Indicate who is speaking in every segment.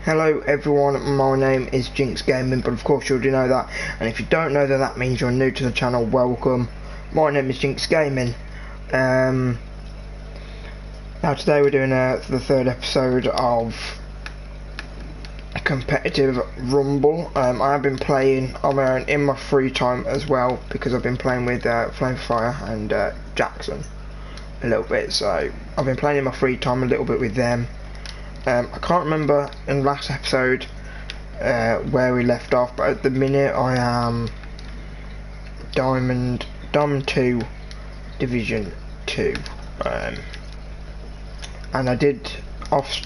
Speaker 1: Hello everyone, my name is Jinx Gaming, but of course you already know that, and if you don't know that, that means you're new to the channel. Welcome. My name is Jinx Gaming. Now today we're doing the third episode of Competitive Rumble. I have been playing on my own in my free time as well, because I've been playing with Flamefire and Jackson a little bit, so I've been playing in my free time a little bit with them. I can't remember in the last episode where we left off, but at the minute I am Diamond 2, Division 2, and I did off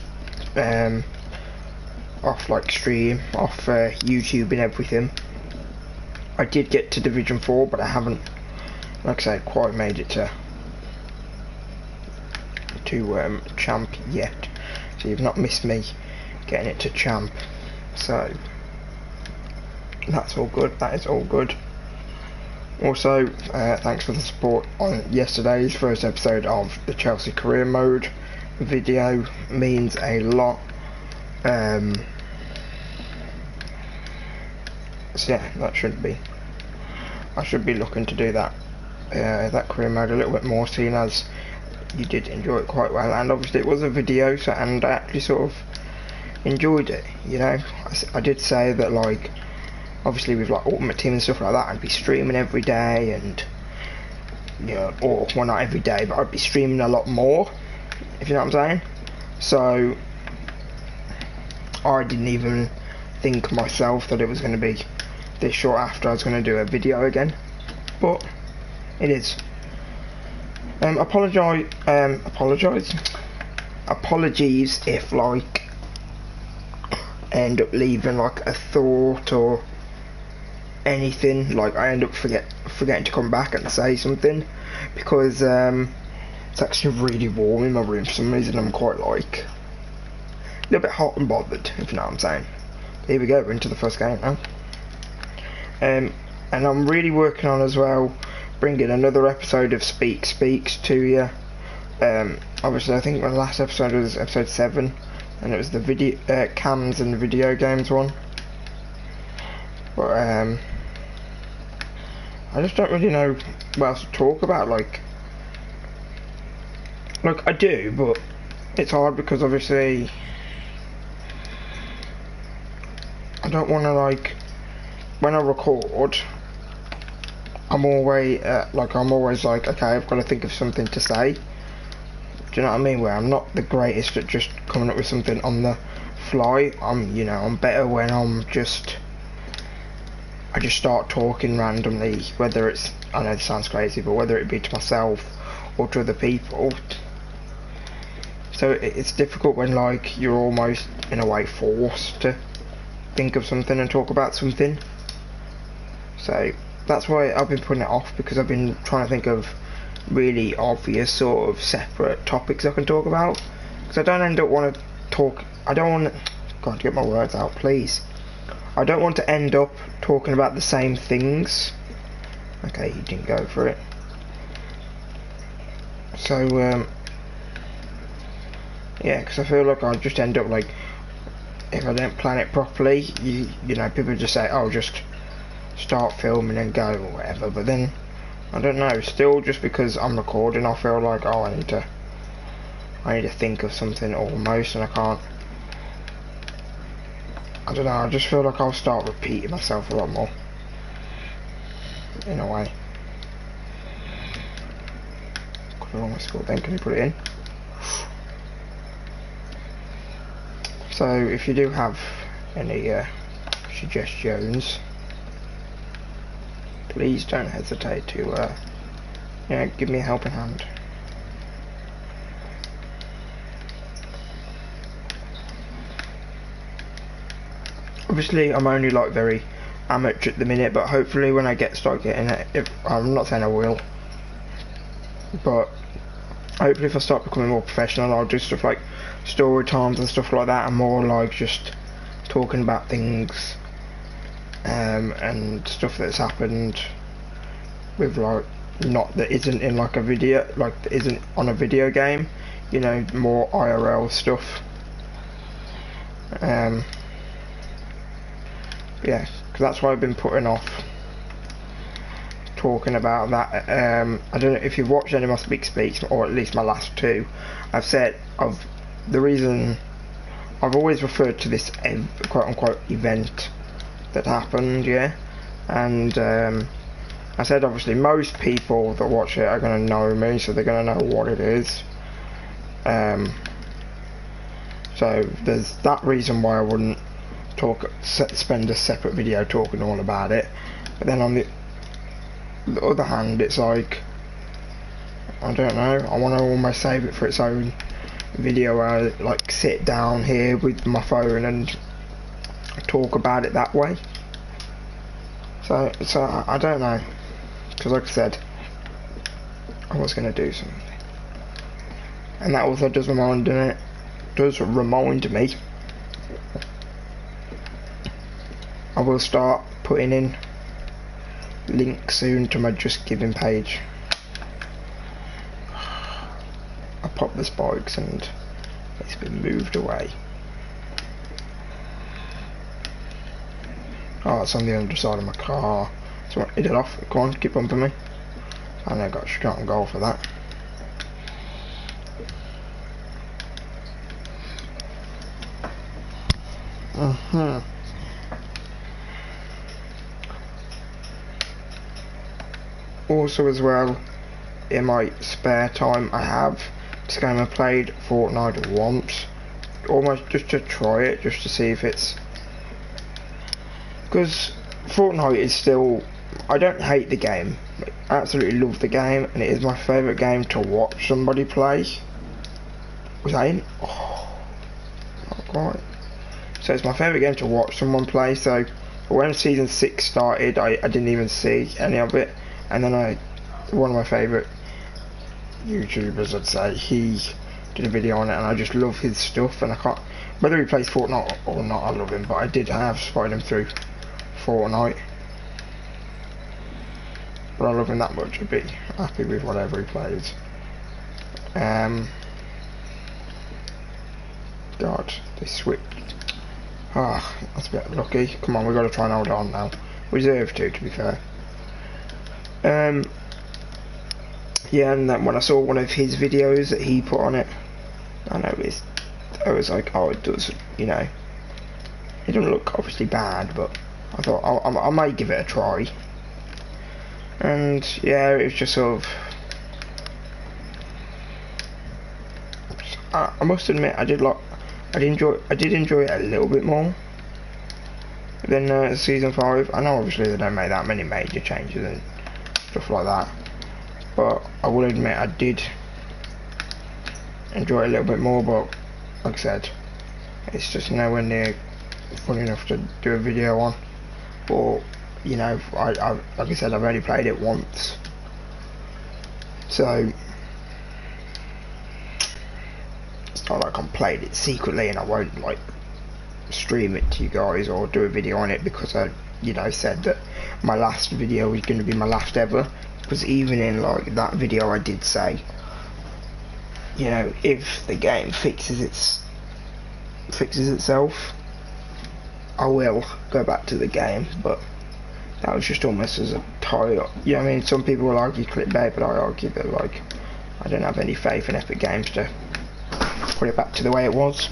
Speaker 1: like stream, off YouTube and everything. I did get to Division 4, but I haven't, like I said, quite made it to champ yet. So you've not missed me getting it to champ, so that's all good. That is all good. Also, thanks for the support on yesterday's first episode of the Chelsea career mode video. Means a lot. So yeah, that should be. I should be looking to do that that career mode a little bit more, seeing as you did enjoy it quite well, and obviously it was a video, so, and I actually sort of enjoyed it, you know. I did say that, like, obviously with like Ultimate Team and stuff like that, I'd be streaming every day, and you know, or well, not every day, but I'd be streaming a lot more, if you know what I'm saying. So I didn't even think myself that it was going to be this short after I was going to do a video again, but it is. Apologies if like end up leaving like a thought or anything, like I end up forgetting to come back and say something, because it's actually really warm in my room for some reason. I'm quite like a little bit hot and bothered, if you know what I'm saying. Here we go, we're into the first game now. And I'm really working on as well bringing another episode of Speaks to you. Obviously I think my last episode was episode 7, and it was the video cams and video games one, but I just don't really know what else to talk about. Like I do, but it's hard because obviously I don't want to, like, when I record I'm always like, okay, I've got to think of something to say. Do you know what I mean? Where I'm not the greatest at just coming up with something on the fly. I'm better when I just start talking randomly, whether it's, I know it sounds crazy, but whether it be to myself or to other people. So it's difficult when, like, you're almost in a way forced to think of something and talk about something. So that's why I've been putting it off, because I've been trying to think of really obvious sort of separate topics I can talk about, because I don't end up want to talk. I don't want to, God, get my words out, please. I don't want to end up talking about the same things. Okay, you didn't go for it. So yeah, because I feel like I'll just end up, like, if I don't plan it properly, you know, people just say, oh, just start filming and go or whatever, but then I don't know, still, just because I'm recording, I feel like, oh, I need to think of something almost, and I can't. I don't know, I just feel like I'll start repeating myself a lot more, in a way. Got it on my score then, can you put it in? So if you do have any suggestions, please don't hesitate to you know, give me a helping hand. Obviously I'm only like very amateur at the minute, but hopefully when I start getting it, if I'm not saying I will, but hopefully if I start becoming more professional, I'll do stuff like story times and stuff like that, and more like just talking about things and stuff that's happened with, like, not that isn't in like a video, like that isn't on a video game, you know, more IRL stuff. Yeah, because that's why I've been putting off talking about that. I don't know if you've watched any of my speaks, or at least my last two. I've said the reason I've always referred to this quote unquote event that happened, yeah, and I said obviously most people that watch it are going to know me, so they're going to know what it is. So there's that reason why I wouldn't spend a separate video talking all about it. But then on the other hand, it's like, I don't know, I want to almost save it for its own video where I like sit down here with my phone and talk about it that way. So I don't know, because like I said, I was going to do something, and that also does remind me I will start putting in links soon to my Just Giving page. I popped the spikes and it's been moved away. Oh, it's on the underside of my car. So hit it off. Come on, keep bumping me. And I got shot on goal for that. Also as well, in my spare time I have this game I played Fortnite once, almost just to try it, just to see if it's, because Fortnite is still, I don't hate the game, I absolutely love the game, and it is my favourite game to watch somebody play. Was I in? Oh, not quite. So it's my favourite game to watch someone play. So when season 6 started, I didn't even see any of it, and then one of my favourite YouTubers, I'd say, he did a video on it, and I just love his stuff, and I can't, whether he plays Fortnite or not, I love him, but I did have spotted him through Fortnite, but I love him that much, I'd be happy with whatever he plays. God, they switched. Ah, that's a bit lucky. Come on, we've got to try and hold on now. We deserve to be fair. Yeah, and then when I saw one of his videos that he put on it, I was like, oh, it does, you know, it doesn't look obviously bad, but I thought I might give it a try. And yeah, it was just sort of, I must admit, I did enjoy it a little bit more than season 5. I know obviously they don't make that many major changes and stuff like that, but I will admit I did enjoy it a little bit more. But like I said, it's just nowhere near fun enough to do a video on. Or you know, I like I said, I've only played it once, so it's not like I played it secretly and I won't like stream it to you guys or do a video on it because I, you know, said that my last video was going to be my last ever. Because even in like that video I did say, you know, if the game fixes itself, I will go back to the game. But that was just almost as a tie-up. You know what I mean? Some people will argue clickbait, but I argue that like I don't have any faith in Epic Games to put it back to the way it was.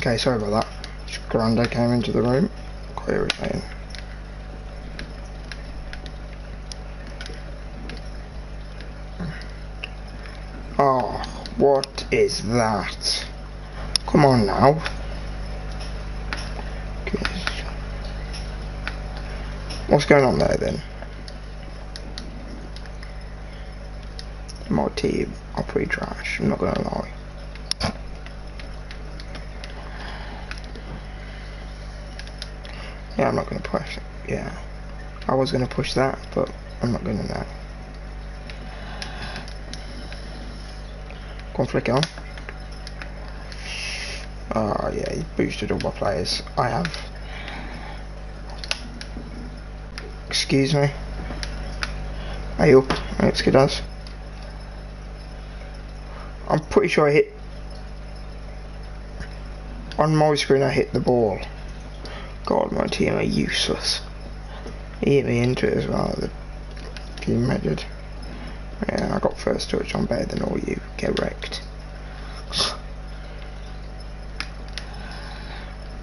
Speaker 1: Okay, sorry about that. Just Grande came into the room. Quite irritating. Oh, what is that? Come on now. What's going on there then? My team are pretty trash, I'm not gonna lie. Yeah, I'm not gonna push it. Yeah. I was gonna push that, but I'm not gonna now. Go on, flick it on. Oh yeah, he boosted all my players. I have. Excuse me. Hey up. Let's get us. I'm pretty sure I hit. On my screen I hit the ball. God, my team are useless. He hit me into it as well, the team measured. Yeah, I got first touch, I'm better than all you. Get wrecked.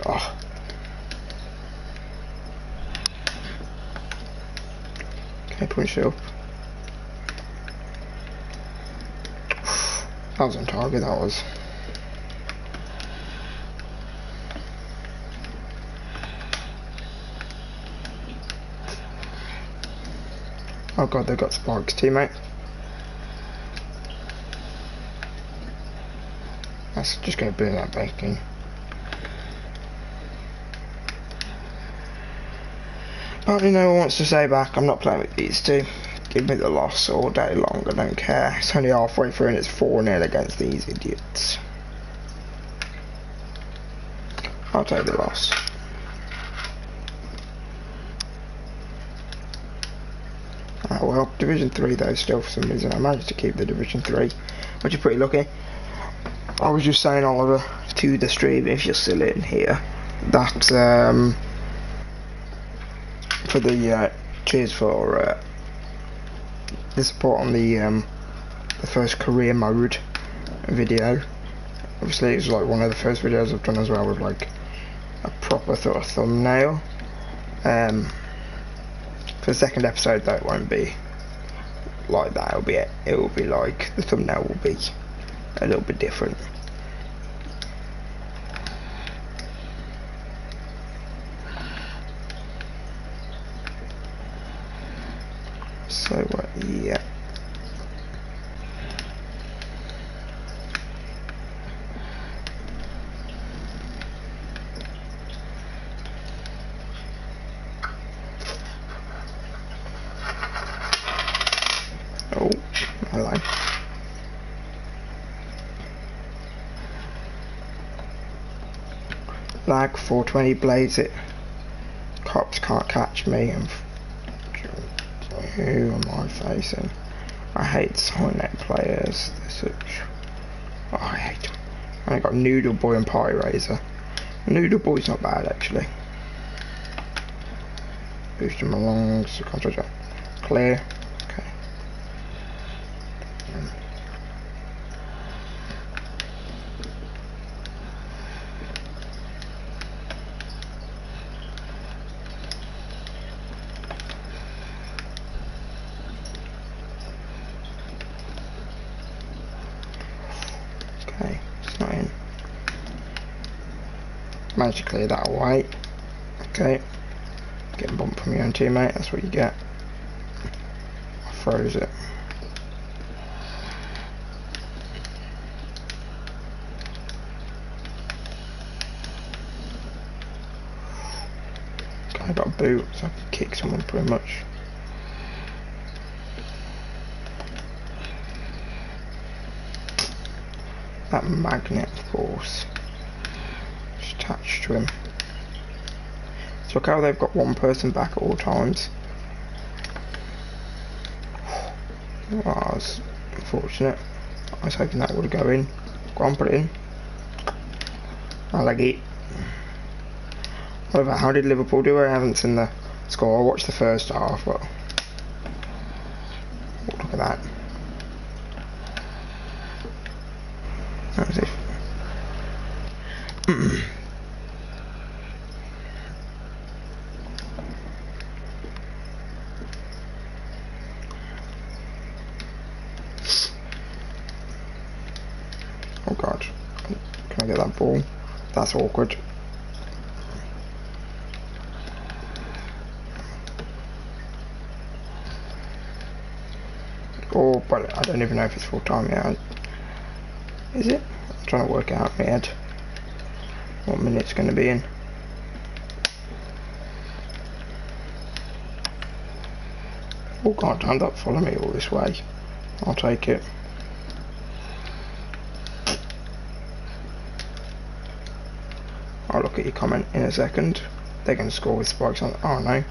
Speaker 1: Oh. Okay, punch it up. That was on target, that was. Oh god, they've got spikes, teammate. Let's just go burn that bacon. Apparently no one wants to say back, I'm not playing with these two. Give me the loss all day long, I don't care. It's only halfway through and it's 4-0 against these idiots. I'll take the loss. Well, Division 3 though, still for some reason I managed to keep the Division 3, which is pretty lucky. I was just saying, Oliver, to the stream, if you're still in here, that for the cheers for the support on the first career mode video. Obviously, it's like one of the first videos I've done as well with like a proper sort of thumbnail. For the second episode, though, it won't be like that. It will be like the thumbnail will be a little bit different. So yeah. Oh, hello. Lag 420 blades it. Cops can't catch me. Who am I facing? I hate Cynet players. They're such. Oh, I hate them. And I got Noodle Boy and Pie Razor. Noodle Boy's not bad actually. Boosting my lungs. Clear. Okay. Okay, it's not in. Managed to clear that away. Okay. Getting bumped from your own teammate, that's what you get. I froze it. I got a boot, so I can kick someone pretty much. That magnet force is attached to him. So look how they've got one person back at all times. Oh, that was unfortunate. I was hoping that would go in. Go on, put it in. I like it. However, how did Liverpool do? I haven't seen the score. I watched the first half, but oh, look at that. That was it. get that ball. That's awkward. Oh, but I don't even know if it's full time yet. Is it? I'm trying to work out in my head what minute it's going to be in. Oh god, damn, that follow me all this way. I'll take it. I'll look at your comment in a second. They're going to score with spikes on. Oh no.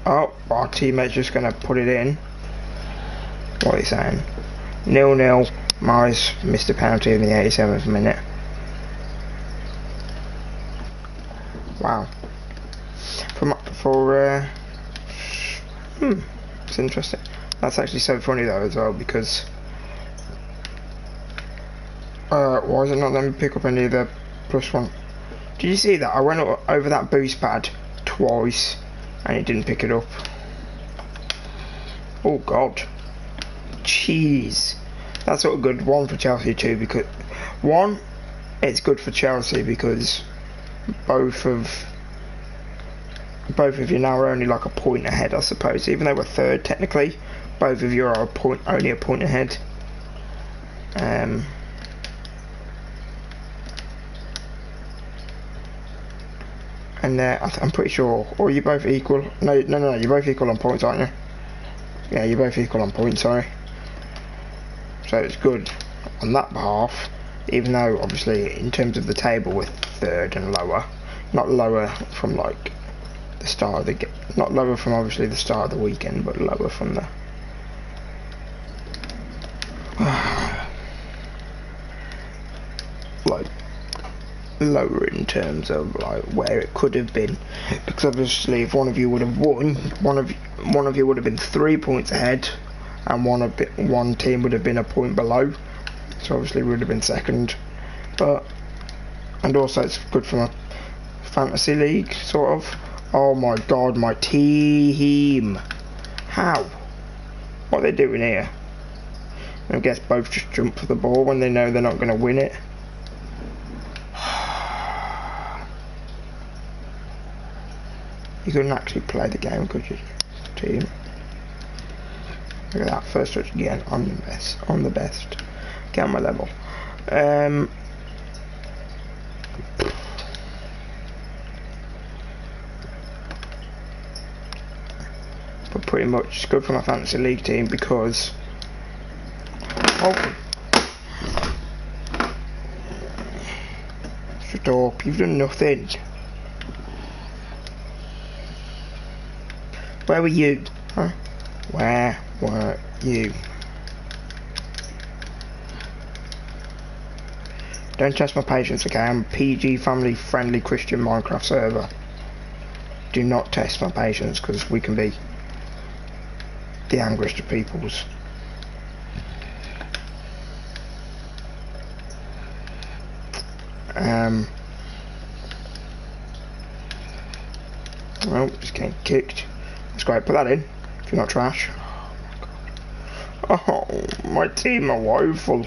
Speaker 1: Oh, our teammate's just going to put it in. What are you saying? 0-0. Morris missed a penalty in the 87th minute. Wow. It's interesting. That's actually so funny though as well, because why is it not letting me pick up any of the +1? Did you see that? I went over that boost pad twice and it didn't pick it up. Oh god. Jeez. That's sort of good. One for Chelsea too, because one, it's good for Chelsea because both of you now are only like a point ahead, I suppose. Even though we're third technically, both of you are only a point ahead. And I'm pretty sure, or you're both equal. No, you're both equal on points, aren't you? Yeah, you're both equal on points, sorry. So it's good on that behalf, even though obviously in terms of the table we're third and lower. Not lower from like the start of the not lower from obviously the start of the weekend, but lower from the like lower in terms of like where it could have been, because obviously if one of you would have won, one of you would have been 3 points ahead, and one team would have been a point below, so obviously we would have been second. And also it's good from a fantasy league sort of. Oh my god, my team! How? What are they doing here? I guess both just jump for the ball when they know they're not going to win it. You couldn't actually play the game, could you, team? Look at that, first touch again. I'm the best. Get on my level. But pretty much it's good for my fantasy league team because shut up, you've done nothing. Where were you? Huh? Where were you? Don't test my patience, okay? I'm a PG, family friendly Christian Minecraft server. Do not test my patience, because we can be the angriest of peoples. Well, just getting kicked. That's great, put that in, if you're not trash. Oh, my team are woeful.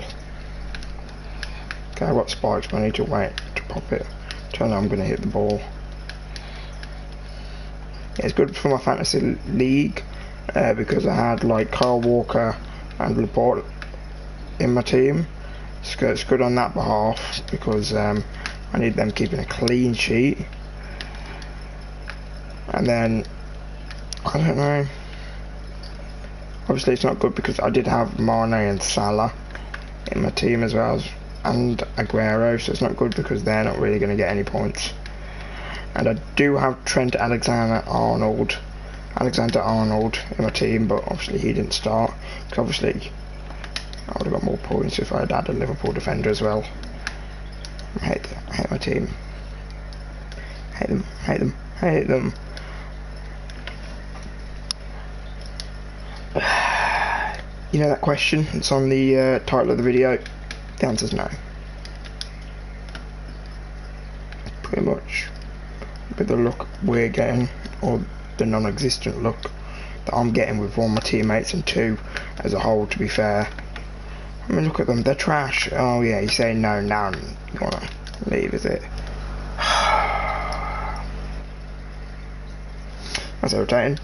Speaker 1: Okay, I've got spikes, but I need to wait to pop it. So now I'm going to hit the ball. Yeah, it's good for my fantasy league because I had like Kyle Walker and Laporte in my team. So it's good on that behalf because I need them keeping a clean sheet. And then I don't know. Obviously, it's not good because I did have Mane and Salah in my team as well, and Aguero, so it's not good because they're not really going to get any points. And I do have Trent Alexander-Arnold in my team, but obviously he didn't start. Because obviously I would have got more points if I had had a Liverpool defender as well. I hate my team. Hate them. You know that question that's on the title of the video? The answer's no. Pretty much. With the luck we're getting, or the non-existent luck that I'm getting with one of my teammates and two as a whole, to be fair. I mean, look at them, they're trash. Oh yeah, you're saying no, now you wanna Leave, is it? That's irritating.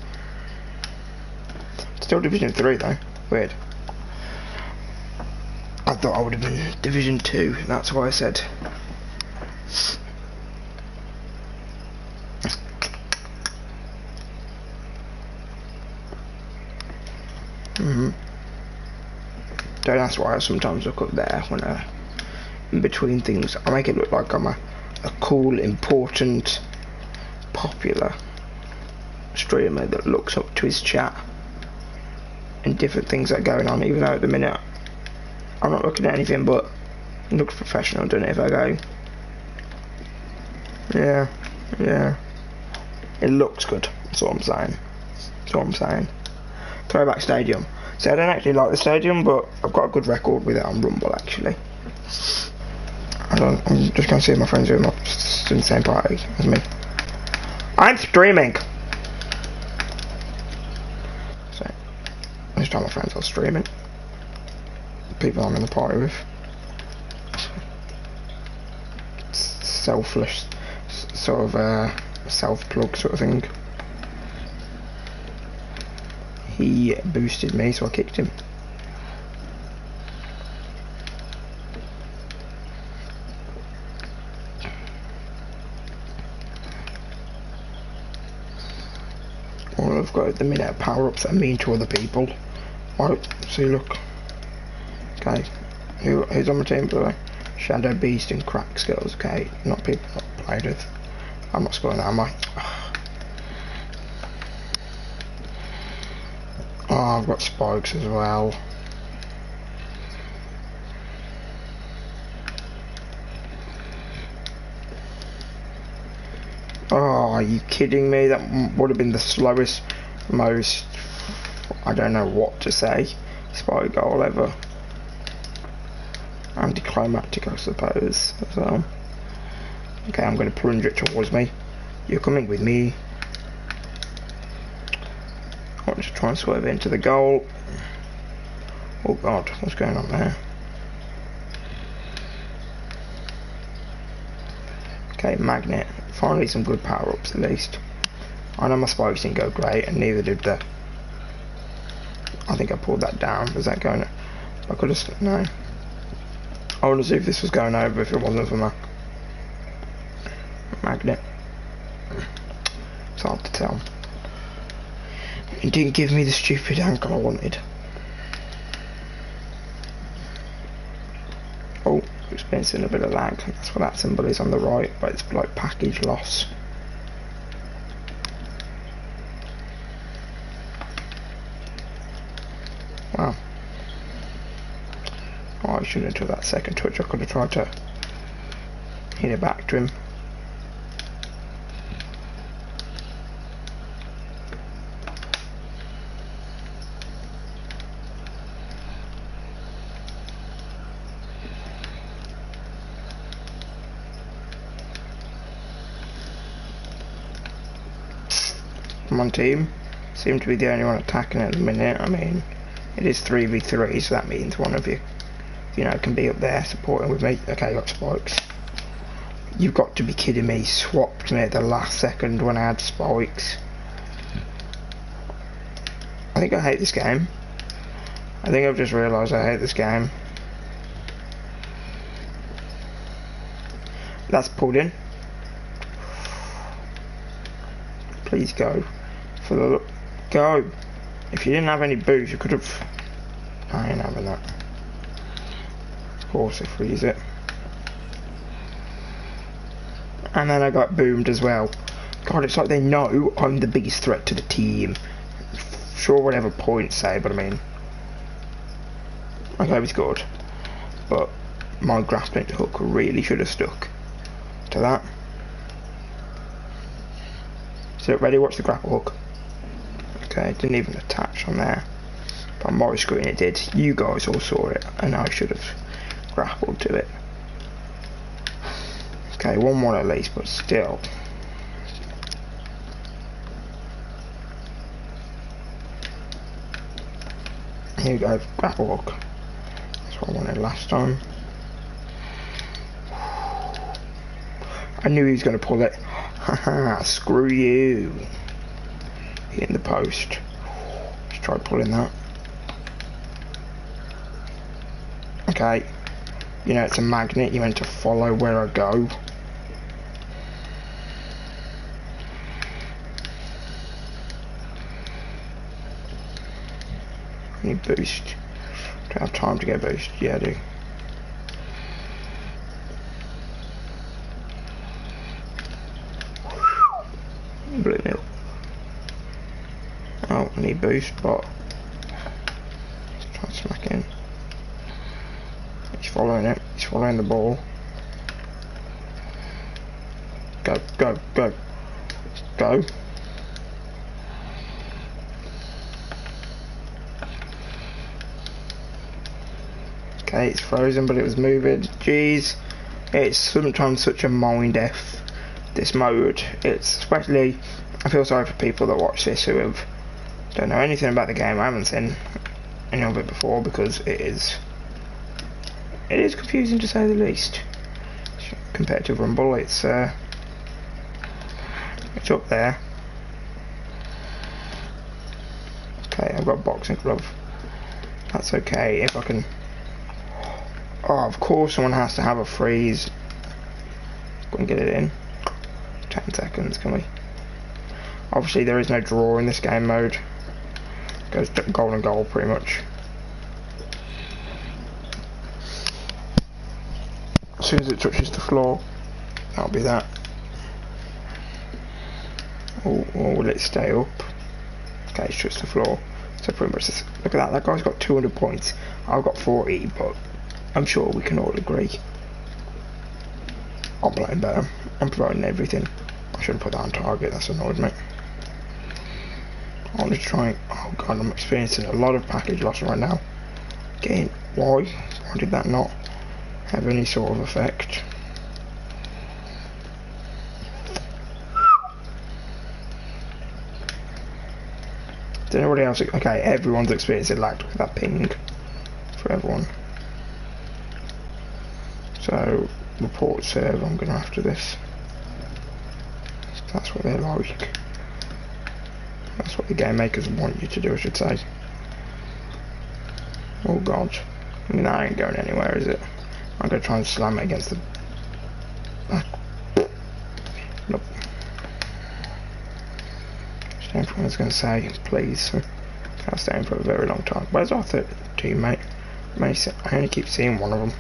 Speaker 1: Still Division 3 though. Weird. I thought I would have been Division 2, that's why I said. So that's why I sometimes look up there when in between things. I make it look like I'm a cool, important, popular streamer that looks up to his chat and different things that are going on, even though at the minute I'm not looking at anything, but it looks professional, doesn't it, if I go, yeah, it looks good, that's what I'm saying. Throwback Stadium. See, I don't actually like the stadium, but I've got a good record with it on Rumble, actually. I'm just going to see if my friends are in the same party as me. I'm streaming! So, I just tell my friends I was streaming. People I'm in the party with. Selfless, sort of self-plug sort of thing. He boosted me, so I kicked him. All I've got at the minute are power-ups that are mean to other people. Right, see, look. Okay, who's on my team, by the way? Shadow Beast and Crack Skills. Okay, not people I've played with. I'm not scoring that, am I? Oh, I've got spikes as well. Oh, are you kidding me? That would have been the slowest, most, I don't know what to say, spike goal ever. Anticlimactic, I suppose, as well. Okay, I'm going to plunge it towards me. You're coming with me. I'll just try and swerve into the goal. Oh god, what's going on there? Okay, Magnet. Finally some good power-ups at least. I know my spikes didn't go great, and neither did the... I think I pulled that down. Was that going... I could have... No. I want to see if this was going over if it wasn't for my... Magnet. It's hard to tell. It didn't give me the stupid angle I wanted. Oh, experiencing a bit of lag. That's what that symbol is on the right, but it's like package loss. Wow. Oh, I shouldn't have took that second touch. I could have tried to hit it back to him. On team seem to be the only one attacking at the minute. I mean, it is 3v3, so that means one of you, can be up there supporting with me. Okay, got spikes. You've got to be kidding me. Swapped me at the last second when I had spikes. I think I hate this game. I think I've just realised I hate this game. That's pulled in. Please go. For the go. If you didn't have any boost, you could have. I ain't having that. Of course, I freeze it. And then I got boomed as well. God, it's like they know I'm the biggest threat to the team. Sure, whatever points say, but I mean, okay, it's good. But my grappling hook really should have stuck to that. So ready, watch the grapple hook. Okay, it didn't even attach on there. But on my screen it did. You guys all saw it, and I should have grappled to it. Okay, 1-1 at least, but still. Here you go, grapple hook. That's what I wanted last time. I knew he was going to pull it. Haha, screw you. Hitting the post. Let's try pulling that. Okay. You know, it's a magnet. You're meant to follow where I go. I need boost. Do I have time to get boost? Yeah, I do. Blue nil. Oh, I need boost, but let's try and smack in. He's following it. He's following the ball. Go, go, go, go. Okay, it's frozen, but it was moving. Jeez, it's sometimes such a mind F. This mode, it's especially. I feel sorry for people that watch this who don't know anything about the game. I haven't seen any of it before because it is confusing to say the least. Compared to Rumble, it's up there. Okay, I've got a boxing glove. That's okay if I can. Oh, of course, someone has to have a freeze. Go and get it in. 10 seconds, can we? Obviously, there is no draw in this game mode. It goes to goal and goal, pretty much. As soon as it touches the floor, that'll be that. Or will it stay up? Okay, it's touched the floor. So pretty much, look at that. That guy's got 200 points. I've got 40, but I'm sure we can all agree I'm playing better. I'm providing everything. I should have put that on target. That's annoyed me. I want to try. Oh god, I'm experiencing a lot of package loss right now. Again, why did that not have any sort of effect? Is anybody else? Okay, everyone's experiencing lag. Look at that ping for everyone. So, report serve, I'm going after this. That's what they're like. That's what the game makers want you to do, I should say. Oh god. I mean, that ain't going anywhere, is it? I'm going to try and slam it against the... Nope. Staying for what I was going to say, please. I'll stay in for a very long time. Where's our third teammate? I only keep seeing one of them.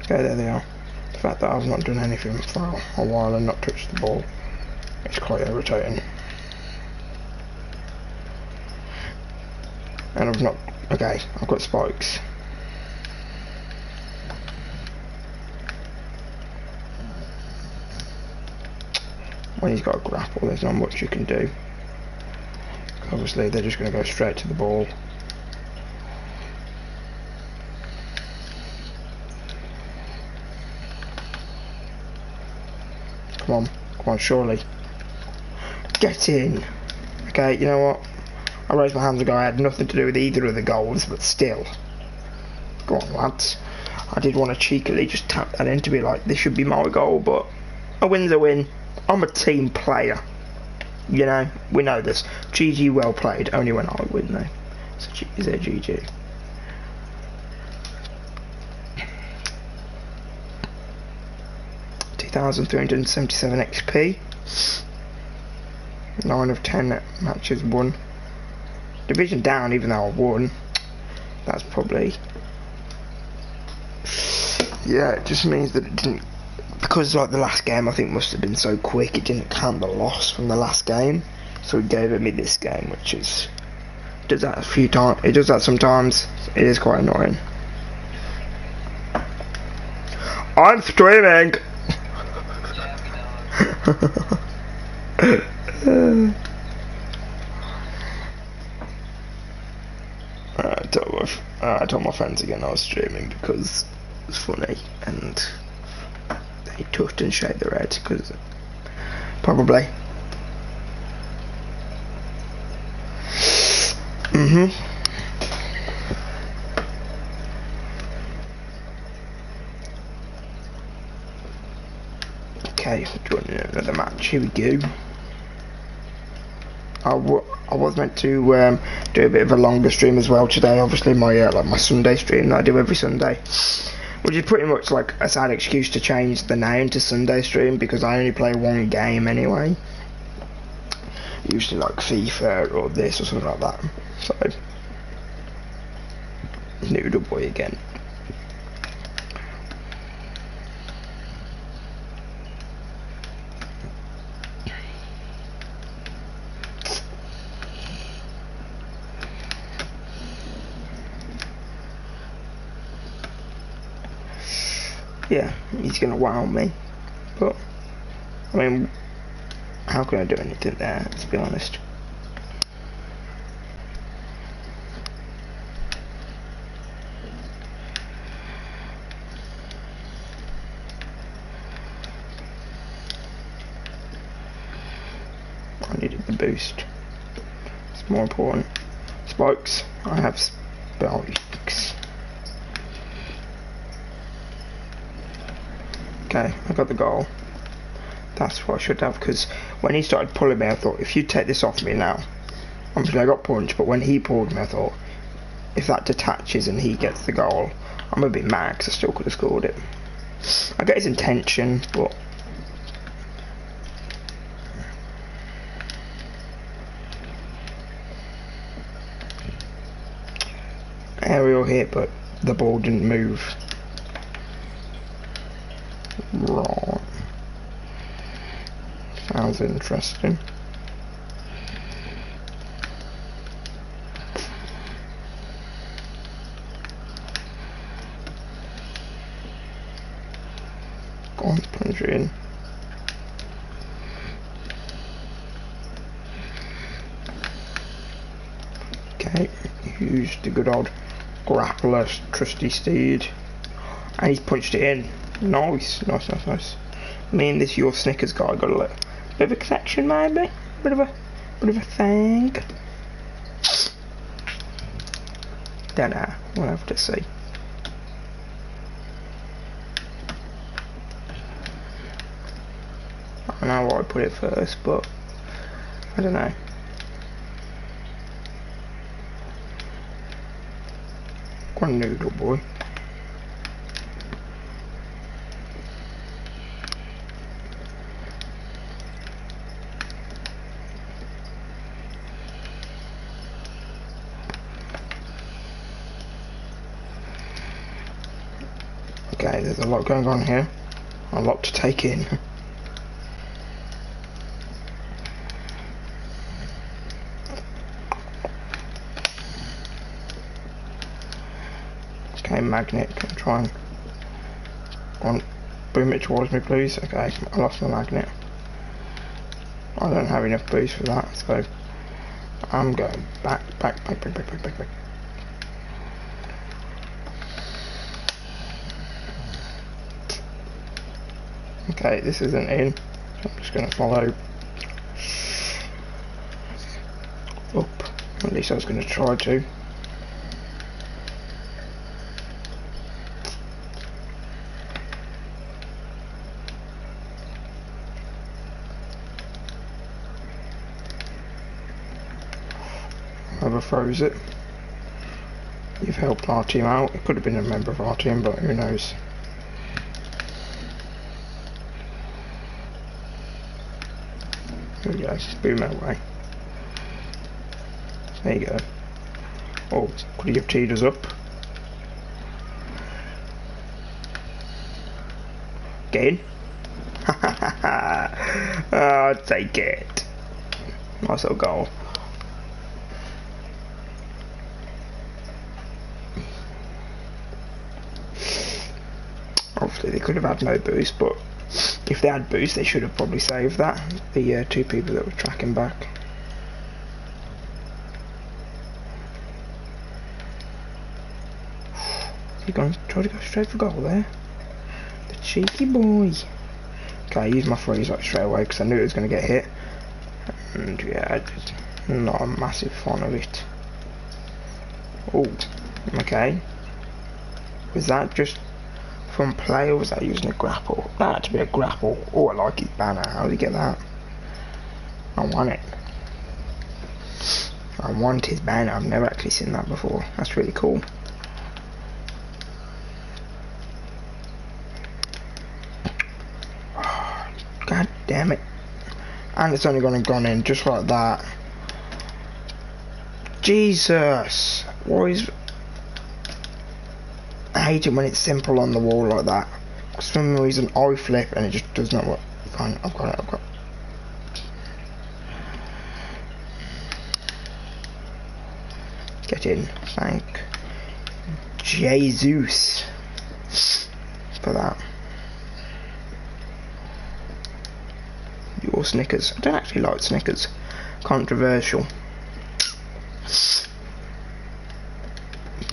Speaker 1: Okay, there they are. The fact that I've not done anything for a while and not touched the ball, it's quite irritating. And I've not... Okay, I've got spikes. When he's got a grapple, there's not much you can do. Obviously, they're just going to go straight to the ball. Come on, surely. Get in! Okay, you know what? I raised my hands and go, I had nothing to do with either of the goals, but still. Go on, lads. I did want to cheekily just tap that in to be like, this should be my goal, but a win's a win. I'm a team player. You know, we know this. GG, well played, only when I win though. So is there GG? $2,377 XP. 9 of 10 matches won. Division down, even though I won. That's probably... Yeah, it just means that it didn't... Because like the last game I think must have been so quick, it didn't count the loss from the last game. So it gave it me this game, which is... Does that a few times. It does that sometimes. It is quite annoying. I'm streaming! I told my friends again I was streaming because it was funny and they tucked and shaved their heads because probably. Okay, joining another match. Here we go. I was meant to do a bit of a longer stream as well today. Obviously, my like my Sunday stream that I do every Sunday, which is pretty much like a sad excuse to change the name to Sunday stream because I only play one game anyway. Usually like FIFA or this or something like that. So, Noodle Boy again. Yeah, he's gonna wow me, but I mean, how can I do anything there, to be honest? I needed the boost. It's more important. Spikes. I have spikes. Okay, I got the goal. That's what I should have, because when he started pulling me, I thought, if you take this off me now, obviously I got punched, but when he pulled me, I thought, if that detaches and he gets the goal, I'm a bit mad, because I still could have scored it. I get his intention, but aerial hit, but the ball didn't move. Right. Sounds interesting. Go on, punch it in. Okay, use the good old grappler, trusty steed. And he's punched it in. Nice, nice, nice, nice. Me and this your Snickers guy got a little bit of a connection, maybe. Bit of a thing. Don't know. We'll have to see. I don't know why I put it first, but I don't know. Go on, Noodle Boy. Okay, there's a lot going on here. A lot to take in. Okay, magnet, can I try and boom it towards me, please? Okay, I lost my magnet. I don't have enough boost for that, so I'm going back. Okay, this isn't in, so I'm just going to follow up. At least I was going to try to. Whoever throws it, you've helped our team out. It could have been a member of our team, but who knows. There you go, boom that way. There you go. Oh, could he have teed us up? Get in. Oh, take it. Nice little goal. Obviously they could have had no boost, but if they had boost they should have probably saved that. The two people that were tracking back. He trying to go straight for goal there. The cheeky boy. Okay, I used my freeze up straight away because I knew it was going to get hit. And yeah, I'm not a massive fan of it. Oh, okay. Was that just from play, or was that using a grapple? That had to be a grapple. Oh, I like his banner. How did he get that? I want it. I want his banner. I've never actually seen that before. That's really cool. God damn it. And it's only gone in just like that. Jesus. Why is... I hate it when it's simple on the wall like that. For some reason I flip and it just does not work. Fine, I've got it. Get in. Thank Jesus for that. Your Snickers. I don't actually like Snickers. Controversial.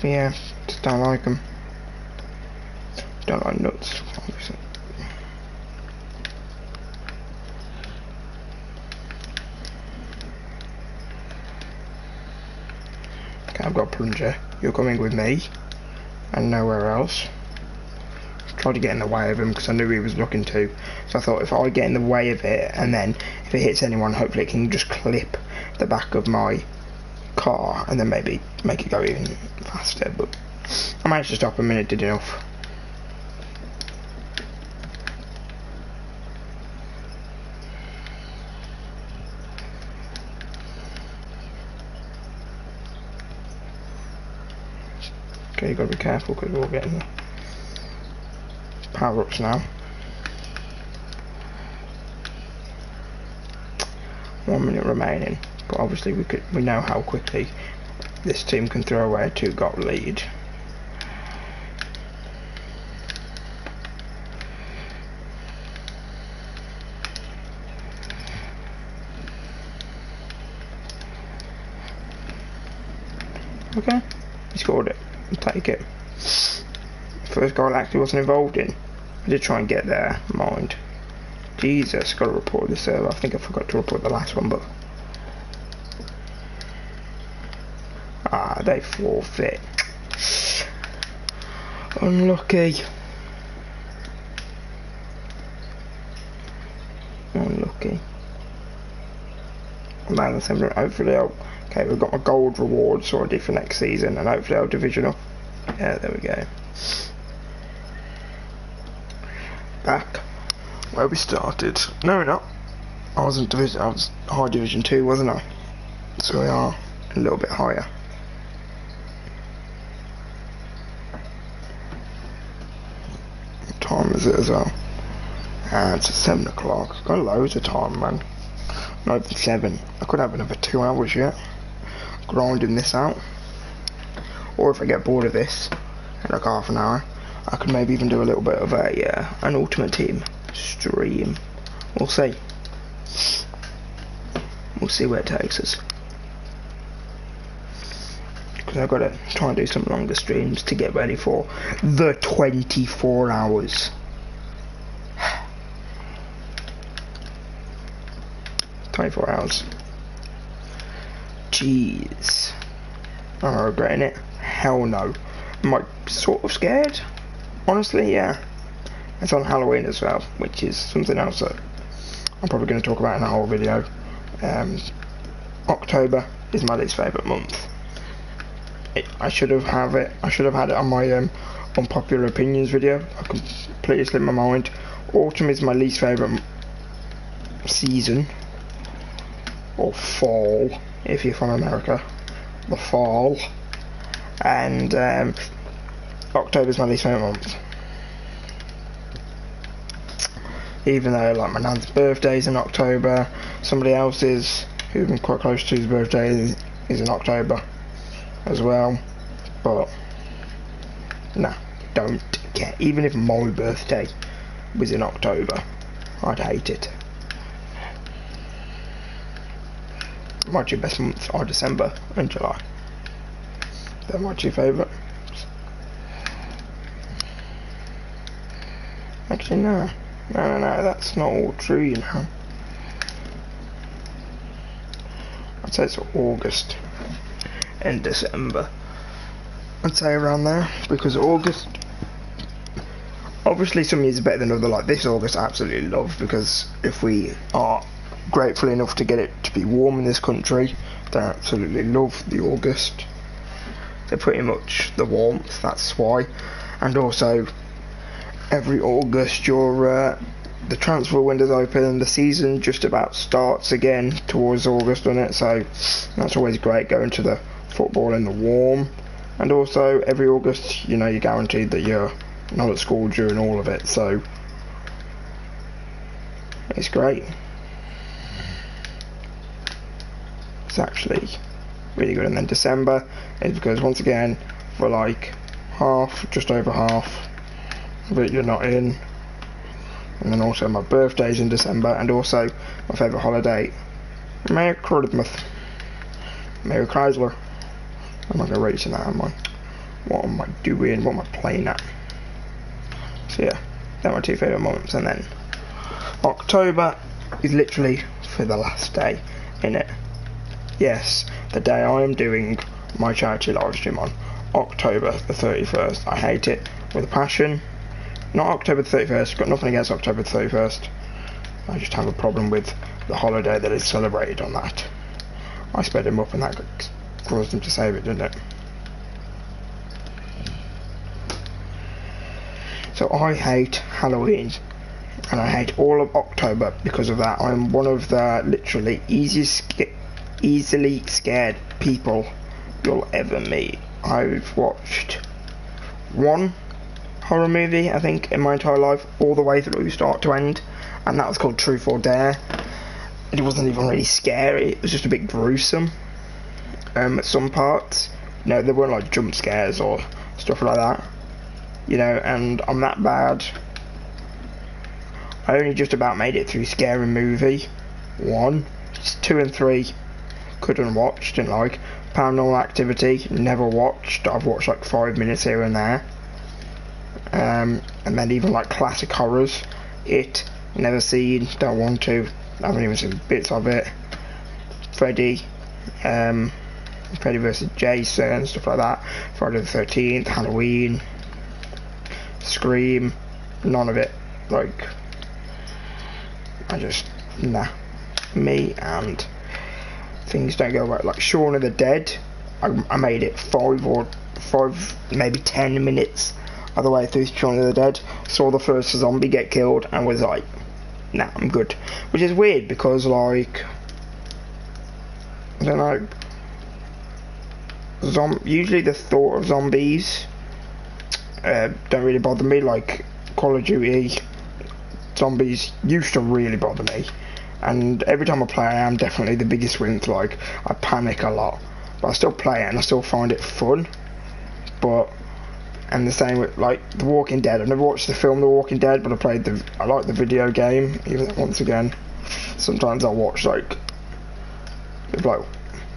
Speaker 1: Yeah, just don't like them. Don't like nuts, obviously. Okay, I've got a plunger. You're coming with me, and nowhere else. Tried to get in the way of him because I knew he was looking to. So I thought if I get in the way of it, and then if it hits anyone, hopefully it can just clip the back of my car, and then maybe make it go even faster. But I managed to stop him, and it did enough. Okay, you gotta be careful because we're all getting the power-ups now. 1 minute remaining, but obviously we know how quickly this team can throw away a 2-goal lead. Okay, he scored it. I'll take it. First goal I actually wasn't involved in. I did try and get there, mind. Jesus, gotta report this server. I think I forgot to report the last one, but... Ah, they forfeit. Unlucky. Unlucky. Man, hopefully I'll... Okay, we've got my gold rewards already for next season, and hopefully I'll division up. Yeah, there we go. Back where we started. No, we're not. I wasn't division. I was high division 2, wasn't I? So we are a little bit higher. What time is it as well? It's 7 o'clock. I've got loads of time, man. Not even 7. I could have another 2 hours yet. Grinding this out. Or if I get bored of this in like half an hour, I could maybe even do a little bit of an Ultimate Team stream. We'll see. We'll see where it takes us. Because I've got to try and do some longer streams to get ready for the 24 hours. 24 hours. Jeez. Am I regretting it? Hell no. Am I sort of scared? Honestly, yeah. It's on Halloween as well, which is something else that I'm probably going to talk about in a whole video. October is my least favourite month. I should have had it on my unpopular opinions video. I completely slipped my mind. Autumn is my least favourite season, or fall if you're from America. The fall. And October is my least favourite month. Even though like my nan's birthday's in October, somebody else's who I'm quite close to's birthday is in October as well. But nah, don't care. Even if my birthday was in October, I'd hate it. My two best months are December and July. They're my two favourites. Actually, no, that's not all true, you know. I'd say it's August and December. I'd say around there, because August Obviously some years are better than other, like this August I absolutely love, because if we are grateful enough to get it to be warm in this country, then I absolutely love the August. They're pretty much the warmth, that's why. And also every August the transfer window's open and the season just about starts again towards August, doesn't it? So that's always great, going to the football in the warm. And also every August, you know, you're guaranteed that you're not at school during all of it, so it's great. It's actually really good. And then December is because, once again, for like just over half of it, you're not in. And then also my birthday's in December, and also my favourite holiday, Merry Christmas. Merry Chrysler. I'm not going to reach that, am I? What am I doing? What am I playing at? So yeah, they're my two favourite months. And then October is literally for the last day in it. Yes, the day I am doing my charity live stream on, October the 31st. I hate it with a passion. Not October the 31st, got nothing against October the 31st. I just have a problem with the holiday that is celebrated on that. I sped him up and that caused him to save it, didn't it? So I hate Halloween, and I hate all of October because of that. I'm one of the literally easily scared people you'll ever meet. I've watched one horror movie, I think, in my entire life, all the way through start to end, and that was called Truth or Dare. It wasn't even really scary, it was just a bit gruesome at some parts. You know, there weren't like jump scares or stuff like that, you know, and I'm that bad. I only just about made it through Scary Movie 1, 2 and 3 couldn't watch, didn't like. Paranormal Activity, never watched. I've watched like 5 minutes here and there. And then even like classic horrors, It, never seen, don't want to, haven't even seen bits of it. Freddy vs Jason, stuff like that. Friday the 13th, Halloween, Scream, none of it. Like, I just, nah. Me and things don't go right. Like Shaun of the Dead, I made it 5 maybe 10 minutes of the way through Shaun of the Dead, saw the first zombie get killed and was like, nah, I'm good. Which is weird because, like, I don't know, usually the thought of zombies don't really bother me. Like Call of Duty, zombies used to really bother me, and every time I play I am definitely the biggest wimp. Like, I panic a lot, but I still play it and I still find it fun. But, and the same with like The Walking Dead. I've never watched the film The Walking Dead, but I like the video game. Even once again, sometimes I'll watch like with like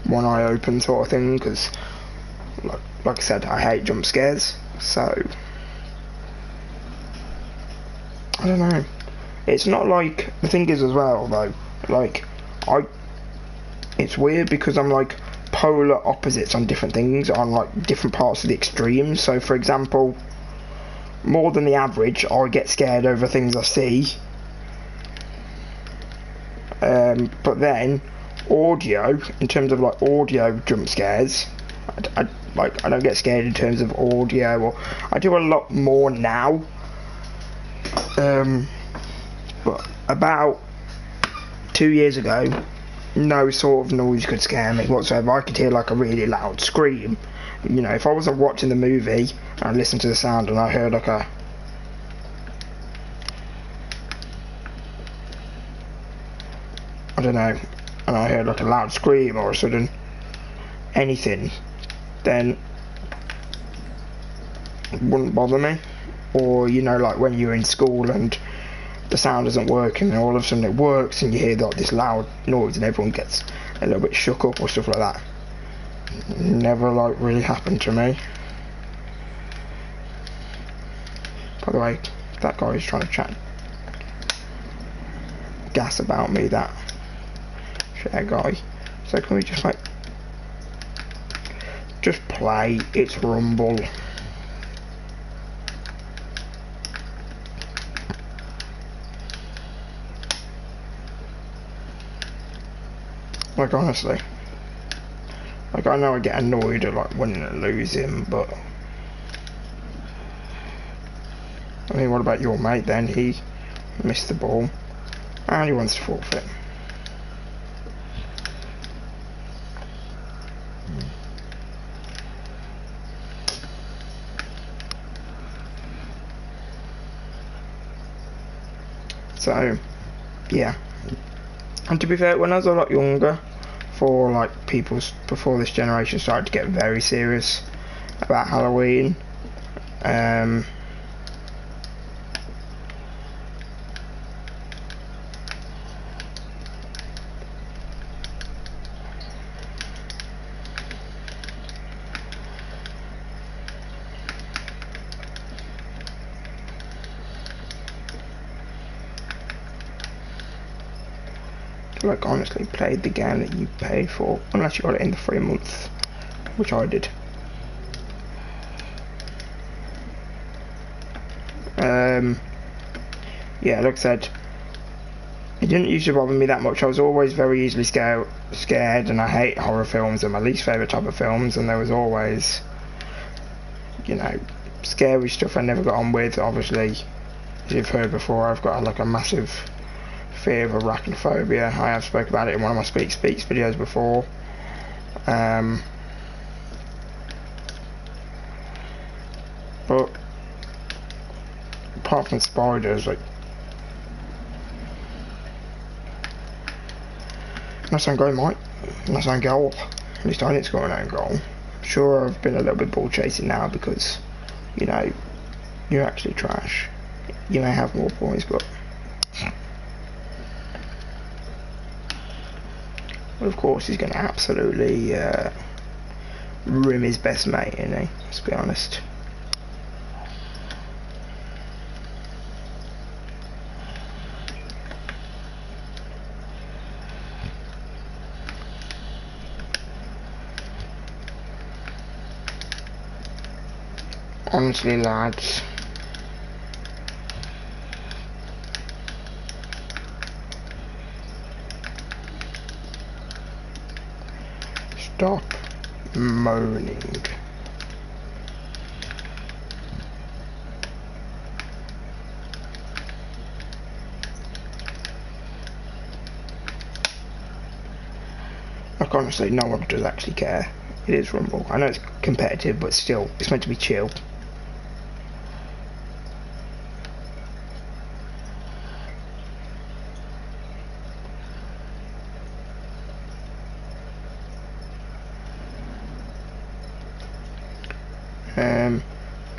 Speaker 1: one eye open sort of thing, because like I said, I hate jump scares. So I don't know. It's not like, the thing is as well though, like it's weird because I'm like polar opposites on different things, on like different parts of the extremes. So for example, more than the average, I get scared over things I see. But then audio, in terms of like audio jump scares, I don't get scared in terms of audio, or I do a lot more now. But about 2 years ago, no sort of noise could scare me whatsoever. I could hear like a really loud scream. You know, if I wasn't watching the movie and I listened to the sound and I heard like a I don't know, and I heard like a loud scream or a sudden anything, then it wouldn't bother me. Or, you know, like when you're in school and the sound isn't working and all of a sudden it works and you hear like this loud noise and everyone gets a little bit shook up or stuff like that. Never like really happened to me. By the way, that guy is trying to chat gas about me, that share guy. So can we just like just play? It's Rumble. Like honestly. Like I know I get annoyed at like winning and losing, but I mean, what about your mate then? He missed the ball and he wants to forfeit. So, yeah. And to be fair, when I was a lot younger, for like before this generation started to get very serious about Halloween, like honestly played the game that you paid for, unless you got it in the 3 months, which I did. Yeah, like I said, it didn't used to bother me that much. I was always very easily scared, and I hate horror films. They're my least favourite type of films, and there was always, you know, scary stuff I never got on with. Obviously, as you've heard before, I've got like a massive fear of arachnophobia. I have spoke about it in one of my Speaks videos before. But apart from spiders, like, nice on goal, Mike. Nice on goal. At least I didn't score an own goal. Sure, I've been a little bit ball chasing now because, you know, you're actually trash. You may have more points, but of course he's going to absolutely rim his best mate, isn't he? Let's be honest. Honestly, lads, stop moaning. Like honestly, no one does actually care. It is Rumble. I know it's competitive, but still, it's meant to be chill.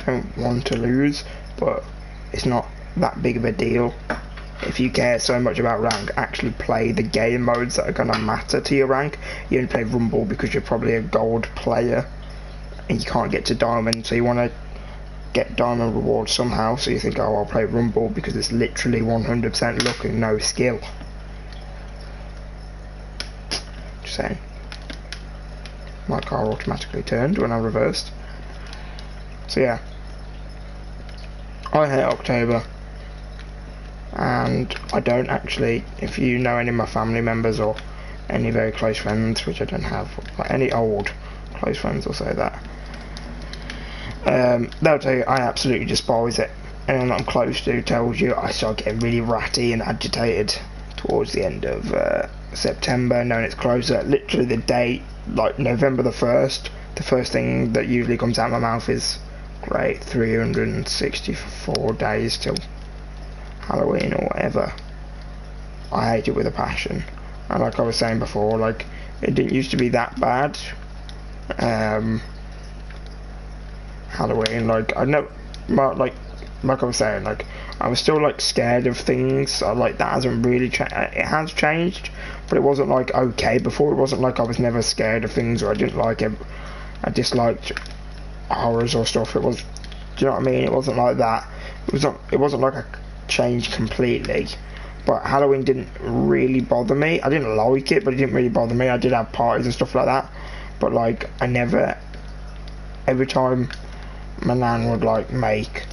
Speaker 1: Don't want to lose, but it's not that big of a deal. If you care so much about rank, actually play the game modes that are going to matter to your rank. You only play Rumble because you're probably a gold player and you can't get to diamond, so you want to get diamond rewards somehow, so you think, oh, I'll play Rumble because it's literally 100% luck and no skill. Just saying. My car automatically turned when I reversed. So yeah, I hate October, and I don't actually, if you know any of my family members or any very close friends, which I don't have, like any old close friends will say that, they'll tell you I absolutely despise it. Anyone I'm close to tells you I start getting really ratty and agitated towards the end of September, knowing it's closer. Literally the date, like November the 1st, the first thing that usually comes out of my mouth is, great, 364 days till Halloween or whatever. I hate it with a passion. And like I was saying before, like, it didn't used to be that bad. Halloween, like, I know, like I was saying, like, I was still like scared of things. Like, that hasn't really changed. It has changed, but it wasn't like okay before. It wasn't like I was never scared of things or I didn't like it. I disliked horrors or stuff. It was, do you know what I mean? It wasn't like that. It wasn't like I changed completely. But Halloween didn't really bother me. I didn't like it, but it didn't really bother me. I did have parties and stuff like that, but like I never. Every time my nan would like make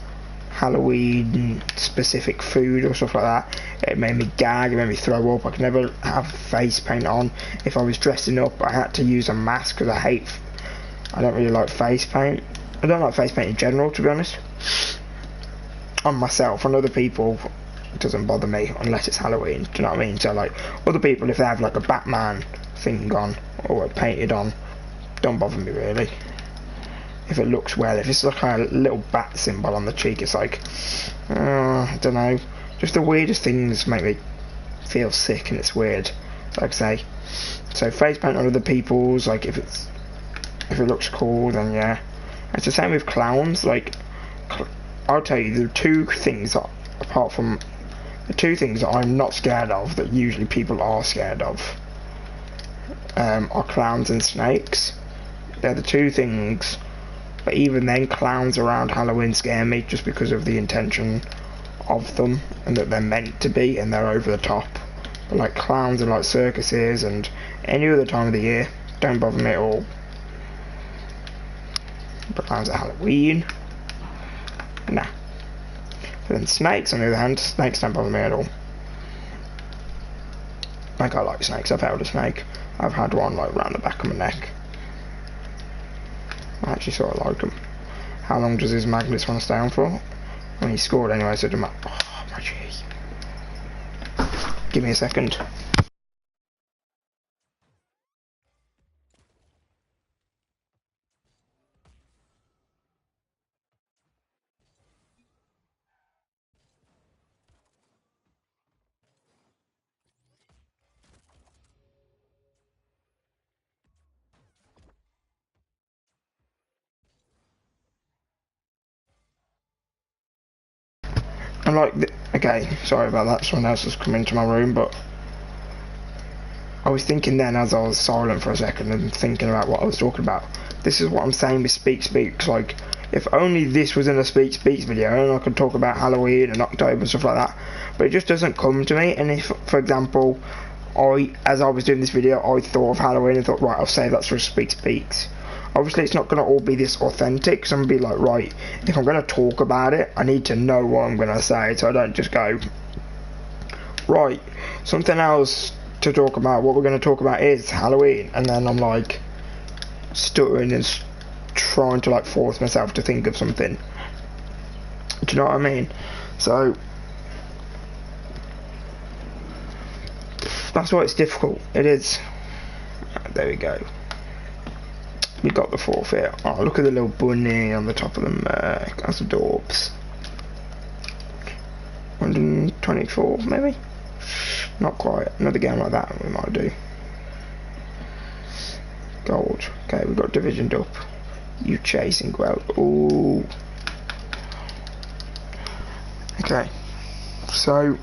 Speaker 1: Halloween specific food or stuff like that, It made me gag, it made me throw up. I could never have face paint on. If I was dressing up, I had to use a mask because I don't really like face paint. I don't like face paint in general, to be honest. On myself, on other people, it doesn't bother me unless it's Halloween. Do you know what I mean? So like other people, if they have like a Batman thing on or painted on, don't bother me really. If it looks well, if it's like a little bat symbol on the cheek, it's like, I don't know. Just the weirdest things make me feel sick, and it's weird. Like I say, so face paint on other people's, like if it looks cool, then yeah. It's the same with clowns. Like I'll tell you, the two things that, apart from the two things that I'm not scared of, that usually people are scared of, are clowns and snakes. They're the two things. But even then, clowns around Halloween scare me just because of the intention of them and that they're meant to be and they're over the top. But like clowns and like circuses and any other time of the year don't bother me at all. But clowns at Halloween, nah. But then snakes, on the other hand, snakes don't bother me at all. Like I like snakes. I've held a snake. I've had one like round the back of my neck. I actually sort of like them. How long does his magnets want to stay on for? When he scored anyway, so it doesn't matter. Oh my jeez. Give me a second. And like, okay, sorry about that, someone else has come into my room, but I was thinking then as I was silent for a second and thinking about what I was talking about. This is what I'm saying with Speak Speaks, like, if only this was in a Speak Speaks video and I could talk about Halloween and October and stuff like that, but it just doesn't come to me. And if, for example, as I was doing this video, I thought of Halloween and thought, right, I'll save that for Speak Speaks. Obviously it's not going to all be this authentic, so I'm going to be like, right, if I'm going to talk about it, I need to know what I'm going to say, so I don't just go, right, something else to talk about, what we're going to talk about is Halloween, and then I'm like stuttering and trying to like force myself to think of something. Do you know what I mean? So that's why it's difficult. It is. There we go. We got the forfeit. Oh, look at the little bunny on the top of the Merc. That's adorbs. 124 maybe? Not quite. Another game like that we might do. Gold. Okay, we've got divisioned up. You chasing well. Ooh. Okay. So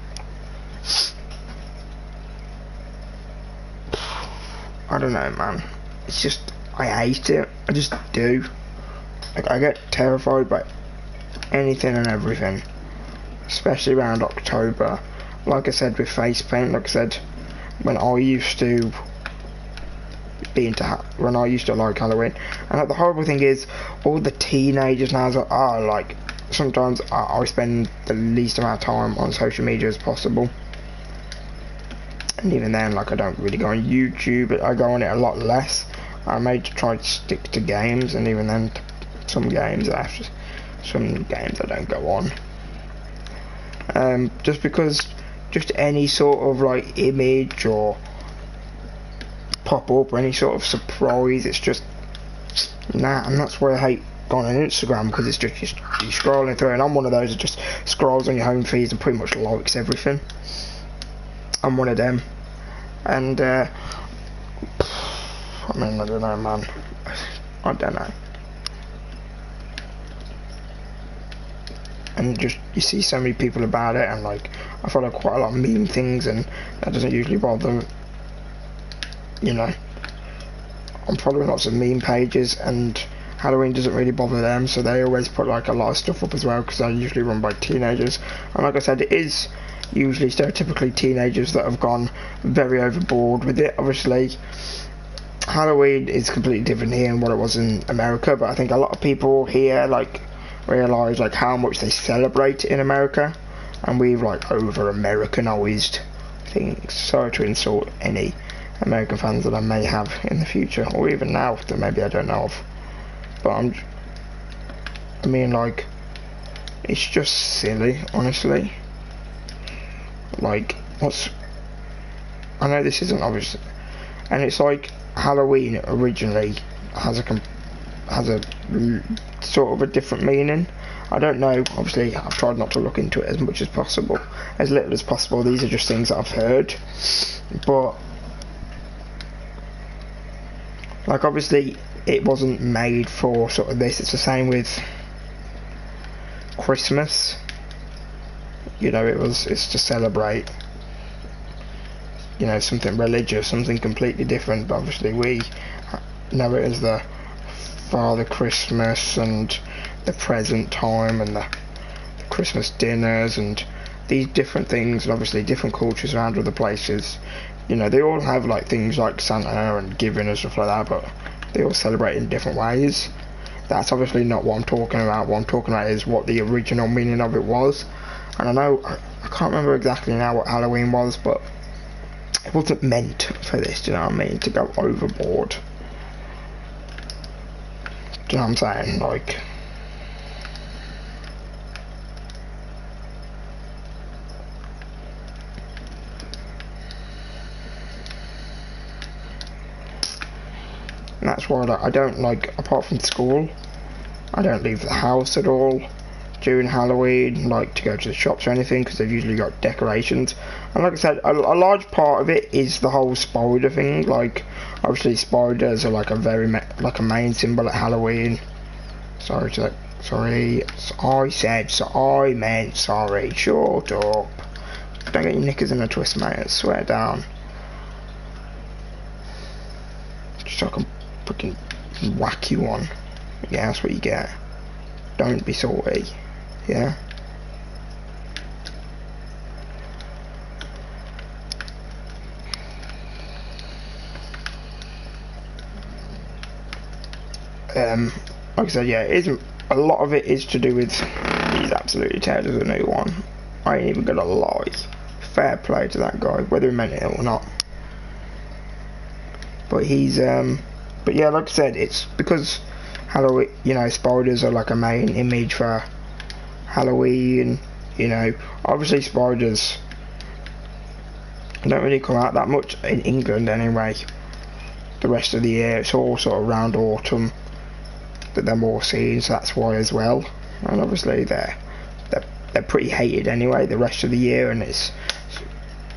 Speaker 1: I don't know, man. It's just, I hate it. I just do. Like, I get terrified by anything and everything, especially around October. Like I said with face paint, like I said, when I used to like Halloween, and like, the horrible thing is, all the teenagers now are like, sometimes I spend the least amount of time on social media as possible. And even then, like, I don't really go on YouTube. I go on it a lot less. I may try to stick to games, and even then, some games I don't go on. Just because, just any sort of like image or pop up or any sort of surprise, it's just nah. And that's why I hate going on Instagram, because it's just you scrolling through, and I'm one of those that just scrolls on your home feeds and pretty much likes everything. I'm one of them, and I mean, I don't know, man. I don't know. And just, you see so many people about it, and like, I follow quite a lot of meme things, and that doesn't usually bother them. You know, I'm following lots of meme pages, and Halloween doesn't really bother them, so they always put like a lot of stuff up as well, because they're usually run by teenagers. And like I said, it is usually stereotypically teenagers that have gone very overboard with it. Obviously Halloween is completely different here than what it was in America, but I think a lot of people here like realise like how much they celebrate in America, and we've like over Americanized things. Sorry to insult any American fans that I may have in the future, or even now that maybe I don't know of. But I mean, like, it's just silly, honestly. Like, I know this isn't obvious, and it's like Halloween originally has a sort of a different meaning. I don't know, obviously I've tried not to look into it as much as possible, as little as possible. These are just things that I've heard, but like obviously it wasn't made for sort of this. It's the same with Christmas, you know, it's to celebrate, you know, something religious, something completely different, but obviously we know it as the Father Christmas and the present time and the Christmas dinners and these different things, and obviously different cultures around other places, you know, they all have like things like Santa and giving and stuff like that, but they all celebrate in different ways. That's obviously not what I'm talking about. What I'm talking about is what the original meaning of it was. And I know, I can't remember exactly now what Halloween was, but it wasn't meant for this, do you know what I mean, to go overboard. Do you know what I'm saying? Like, and that's why I don't like, apart from school, I don't leave the house at all during Halloween, like to go to the shops or anything, because they've usually got decorations. And like I said, a large part of it is the whole spider thing. Like, obviously spiders are like a like a main symbol at Halloween. Sorry, I meant sorry, shut up. Don't get your knickers in a twist, mate, I swear down. Just so I can fucking whack you on. Yeah, that's what you get. Don't be salty. Yeah. Like I said, yeah, it isn't. A lot of it is to do with he's absolutely teared as a new one. I ain't even gonna lie. Fair play to that guy, whether he meant it or not. But he's but yeah, like I said, it's because Halloween, you know, spiders are like a main image for Halloween, you know. Obviously spiders don't really come out that much in England anyway. The rest of the year, it's all sort of around autumn that they're more seen, so that's why as well. And obviously they're pretty hated anyway the rest of the year, and it's,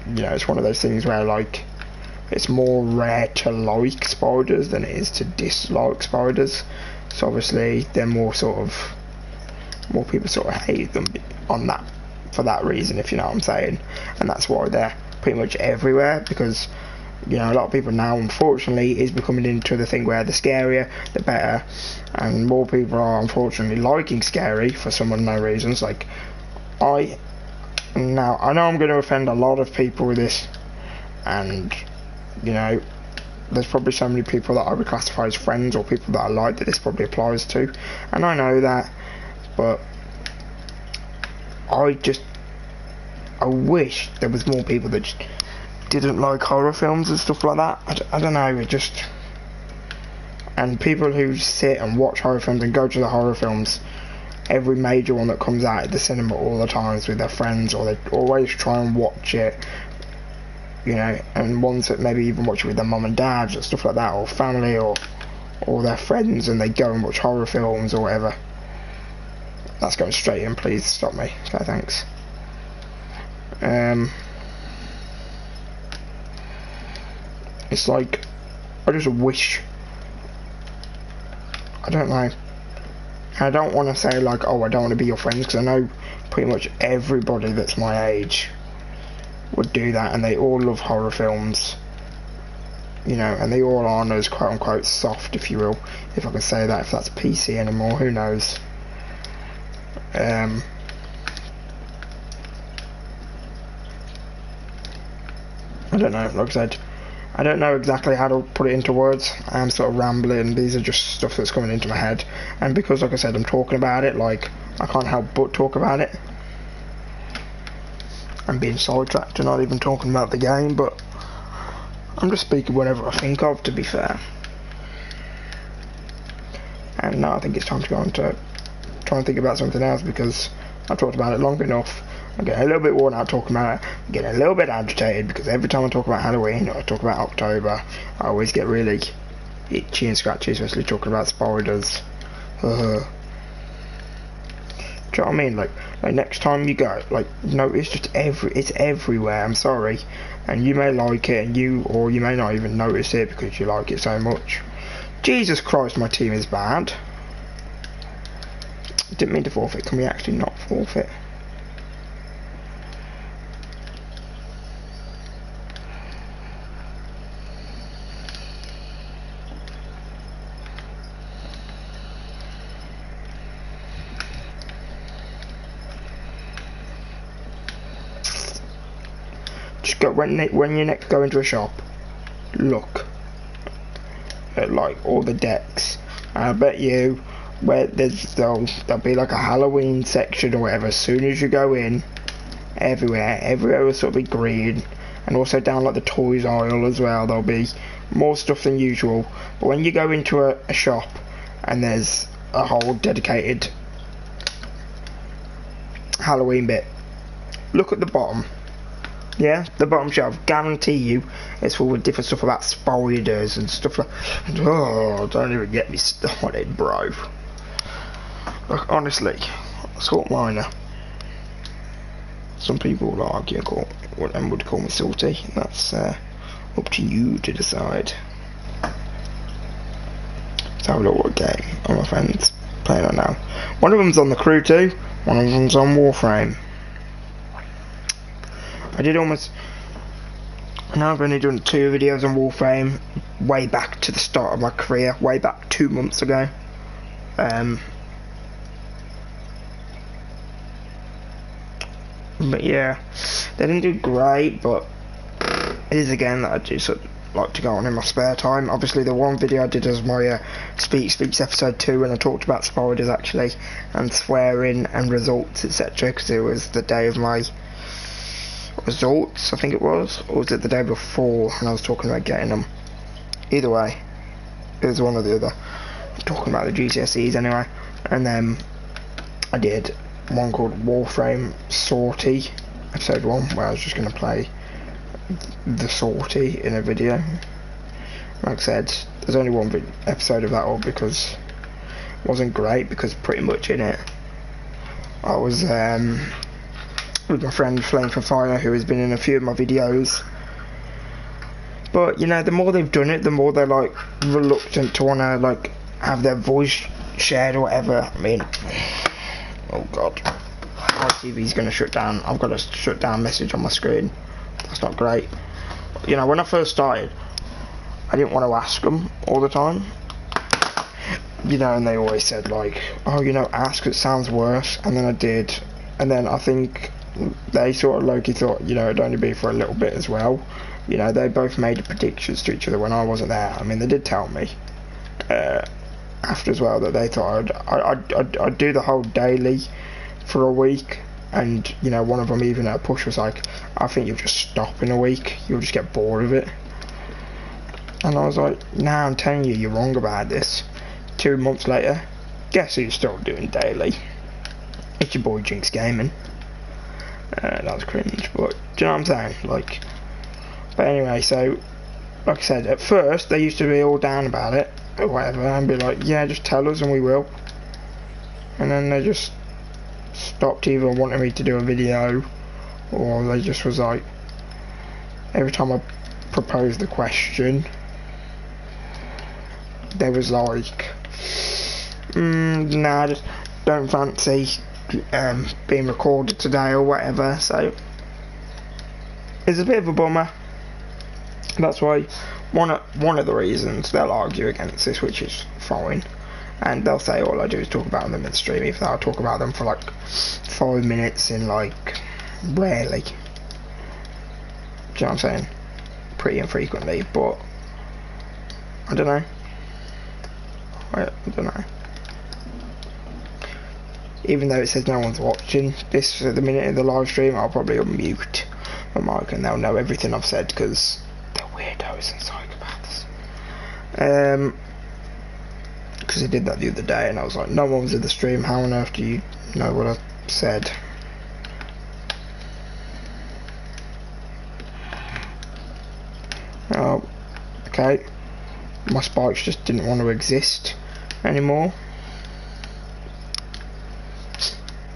Speaker 1: you know, it's one of those things where like it's more rare to like spiders than it is to dislike spiders. So obviously they're more people sort of hate them on that, for that reason, if you know what I'm saying. And that's why they're pretty much everywhere, because, you know, a lot of people now, unfortunately, is becoming into the thing where the scarier the better, and more people are unfortunately liking scary for some unknown reasons. Like, I know I'm going to offend a lot of people with this, and, you know, there's probably so many people that I would classify as friends or people that I like that this probably applies to, and I know that, but I wish there was more people that just didn't like horror films and stuff like that. I don't know, it just, and people who sit and watch horror films and go to the horror films, every major one that comes out at the cinema all the times with their friends, or they always try and watch it, you know, and ones that maybe even watch it with their mum and dads or stuff like that, or family, or their friends, and they go and watch horror films or whatever. That's going straight in, please stop me. Okay, thanks. It's like, I just wish, I don't know, I don't want to say like, oh, I don't want to be your friends, because I know pretty much everybody that's my age would do that, and they all love horror films, you know, and they all are as quote unquote soft, if you will, if I can say that, if that's PC anymore, who knows. I don't know, like I said, I don't know exactly how to put it into words. I am sort of rambling, these are just stuff that's coming into my head, and because, like I said, I'm talking about it, like, I can't help but talk about it. and being sidetracked and not even talking about the game, but I'm just speaking whatever I think of, to be fair. And now I think it's time to go on to try and think about something else, because I've talked about it long enough. I'm getting a little bit worn out talking about it. I'm getting a little bit agitated, because every time I talk about Halloween or I talk about October, I always get really itchy and scratchy, especially talking about spiders. Do you know what I mean? Like next time you go, like, notice just it's everywhere. I'm sorry, and you may like it, and you may not even notice it because you like it so much. Jesus Christ, my team is bad. Didn't mean to forfeit. Can we actually not forfeit? Just go when you next go into a shop, look at like all the decks. I bet you where there'll be like a Halloween section or whatever. As soon as you go in, everywhere will sort of be green, and also down like the toys aisle as well, there'll be more stuff than usual. But when you go into a shop and there's a whole dedicated Halloween bit, look at the bottom. Yeah, the bottom shelf, guarantee you it's full of different stuff about spiders and stuff like. Oh, don't even get me started, bro. Like, honestly, salt minor. Some people would argue and would call me salty. That's up to you to decide. Let's have a look what game all my friends playing on now. One of them's on the Crew 2, one of them's on Warframe. I know I've only done 2 videos on Warframe way back to the start of my career, way back 2 months ago. But yeah, they didn't do great, but it is a game that I do sort of like to go on in my spare time. Obviously the one video I did was my Speaks episode 2, when I talked about spiders actually, and swearing and results, etc, because it was the day of my results, I think it was, or was it the day before, and I was talking about getting them. Either way, it was one or the other. I'm talking about the GCSEs anyway. And then I did one called Warframe Sortie, episode 1, where I was just going to play the sortie in a video. Like I said, there's only one episode of that all because it wasn't great, because pretty much in it I was with my friend Flame for Fire, who has been in a few of my videos. But you know, the more they've done it, the more they're like reluctant to want to like have their voice shared or whatever. I mean, oh god, my TV's going to shut down. I've got a shut down message on my screen. That's not great. You know, when I first started, I didn't want to ask them all the time. You know, and they always said like, oh, you know, ask, it sounds worse. And then I did, and then I think they sort of low-key thought, you know, it'd only be for a little bit as well. You know, they both made predictions to each other when I wasn't there. I mean, they did tell me after as well that they thought I'd do the whole daily for a week, and you know, one of them even at a push was like, I think you'll just stop in a week, you'll just get bored of it. And I was like, nah, I'm telling you, you're wrong about this. 2 months later, guess who's still doing daily? It's your boy Jinx Gaming. That was cringe, but do you know what I'm saying? Like, but anyway, so like I said, at first they used to be all down about it or whatever, and be like, yeah, just tell us and we will. And then they just stopped either wanting me to do a video, or they just was like, every time I proposed the question, they was like, nah, just don't fancy being recorded today or whatever. So it's a bit of a bummer. That's why one of the reasons they'll argue against this, which is fine, and they'll say all I do is talk about them in stream, even though I'll talk about them for like 5 minutes in like rarely. Do you know what I'm saying? Pretty infrequently, but I don't know. I don't know. even though it says no one's watching this at the minute of the live stream, I'll probably unmute my mic and they'll know everything I've said because they're weirdos and psychopaths. Because I did that the other day and I was like, no one was in the stream, how on earth do you know what I said? Oh, okay. My spikes just didn't want to exist anymore.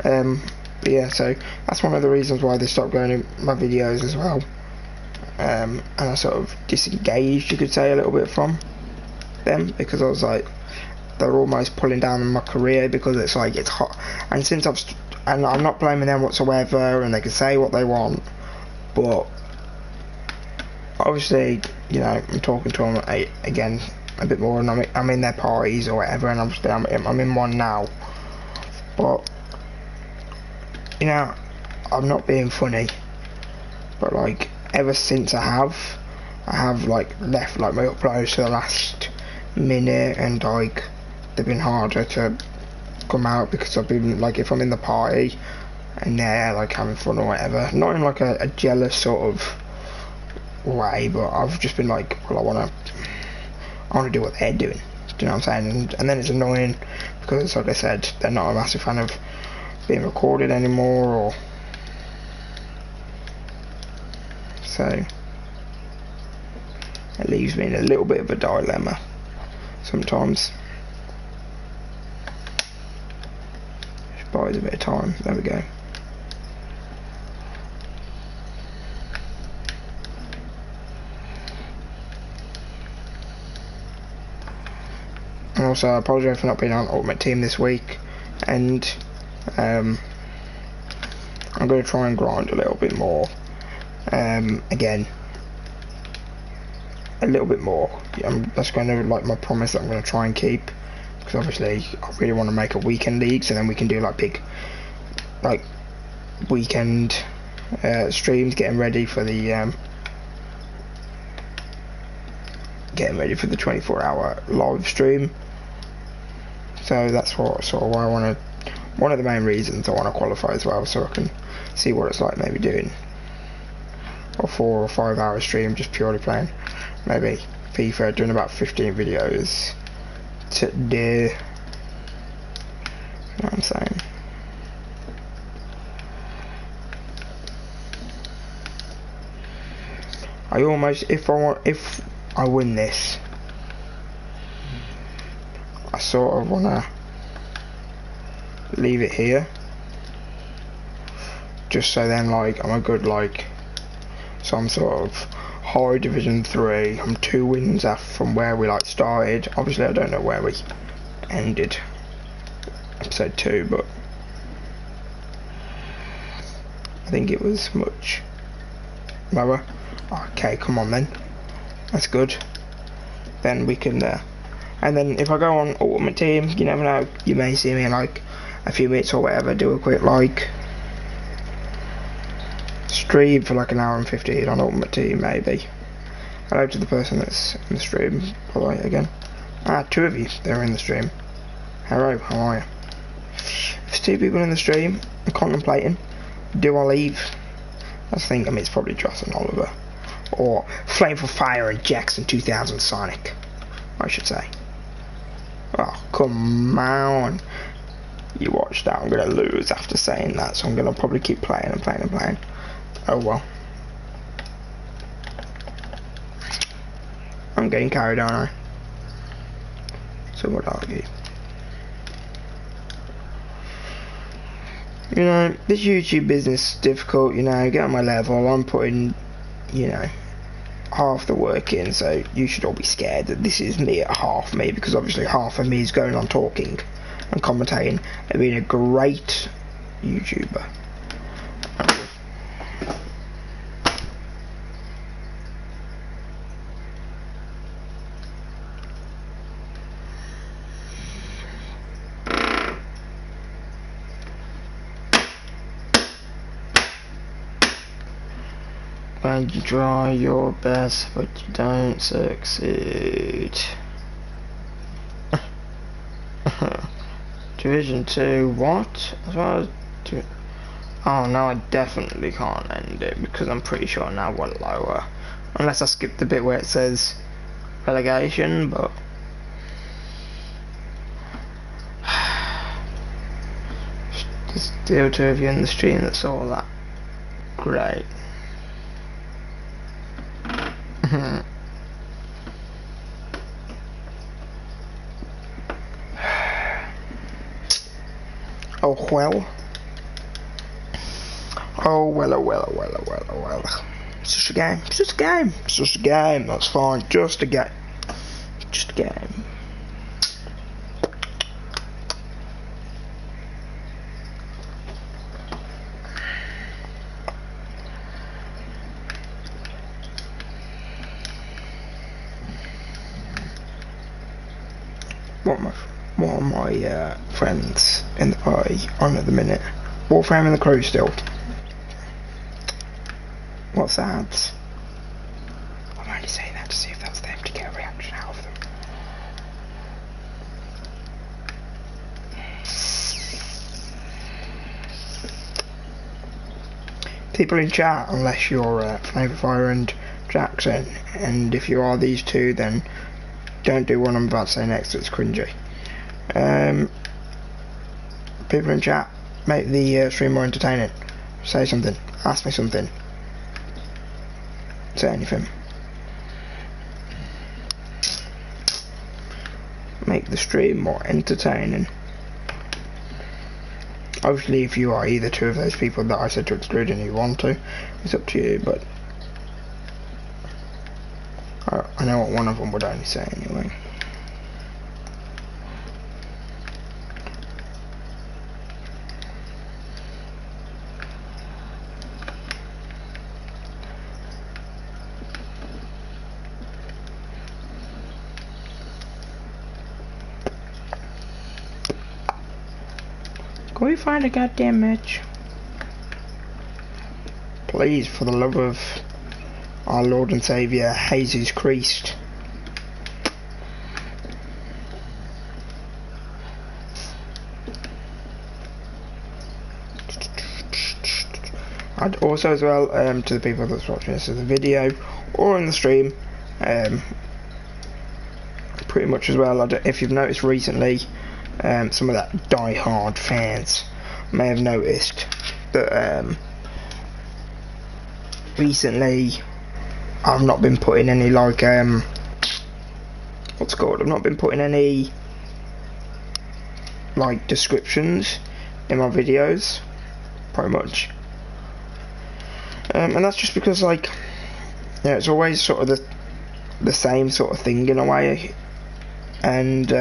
Speaker 1: But yeah, so that's one of the reasons why they stopped going in my videos as well. And I sort of disengaged, you could say, a little bit from them because I was like, they're almost pulling down on my career because it's like, it's hot. And since and I'm not blaming them whatsoever, and they can say what they want, but obviously, you know, I'm talking to them again a bit more, and I'm in their parties or whatever, and obviously I'm in one now, but you know, I'm not being funny, but like ever since I have like left like my uploads to the last minute, and like they've been harder to come out because I've been like, if I'm in the party and they're like having fun or whatever, not in like a jealous sort of way, but I've just been like, well, I want to do what they're doing, do you know what I'm saying? And then it's annoying because, like I said, they're not a massive fan of being recorded anymore, or so it leaves me in a little bit of a dilemma sometimes. Just buys a bit of time. There we go. And also I apologise for not being on Ultimate Team this week, and I'm going to try and grind a little bit more, again, a little bit more. That's going to like my promise that I'm going to try and keep, because obviously I really want to make a weekend league, so then we can do like big like weekend streams, getting ready for the 24-hour live stream. So that's what sort of why I want to, one of the main reasons I want to qualify as well, so I can see what it's like maybe doing a 4 or 5 hour stream just purely playing maybe FIFA, doing about 15 videos to do, you know what I'm saying? I almost, if I win this, I sort of want to leave it here, just so then like I'm a good like, so I'm sort of high division 3, I'm 2 wins off from where we like started. Obviously I don't know where we ended episode 2, but I think it was much lower. Okay, come on then, that's good. Then we can and then if I go on Ultimate Team, you never know, you may see me in like a few minutes or whatever do a quick like stream for like an hour and 15 on Ultimate Team maybe. Hello to the person that's in the stream, by the way, again. 2 of you, they're in the stream. Hello, how are you? If there's 2 people in the stream, I'm contemplating, do I leave? I was thinking, I mean, it's probably Joss and Oliver, or Flame for Fire and Jackson 2000 Sonic, I should say. Oh, come on. You watch that, I'm going to lose after saying that, so I'm going to probably keep playing and playing and playing. Oh well. I'm getting carried on, aren't I? So what argue? You know, this YouTube business is difficult, you know, get on my level, I'm putting, you know, half the work in, so you should all be scared that this is me at half me, because obviously half of me is going on talking and commentating and being a great YouTuber. And you try your best, but you don't succeed. Division 2, what? As well as oh no, I definitely can't end it because I'm pretty sure now we're lower. Unless I skip the bit where it says relegation, but there's still 2 of you in the stream that saw that. Great. Oh well. Oh well, oh well, oh well, oh well, oh well. It's just a game. It's just a game. It's just a game. That's fine. Just a game. Just a game. What are my friends in the party on at the minute? Warframe and the Crew still. What's that? I'm only saying that to see if that's them, to get a reaction out of them. People in chat, unless you're Flavorfire and Jackson, and if you are these two, then don't do what I'm about to say next, it's cringy. People in chat, make the stream more entertaining. Say something, ask me something. Say anything. Make the stream more entertaining. Obviously, if you are either 2 of those people that I said to exclude and you want to, it's up to you, but I know what one of them would only say anyway. Can we find a goddamn match? Please, for the love of our Lord and Saviour, Jesus Christ. I'd also as well, to the people that's watching this as a video or in the stream, pretty much as well, if you've noticed recently, some of that die-hard fans may have noticed that recently I've not been putting any like what's it called? I've not been putting any like descriptions in my videos, pretty much, and that's just because like it's always sort of the same sort of thing in a way, and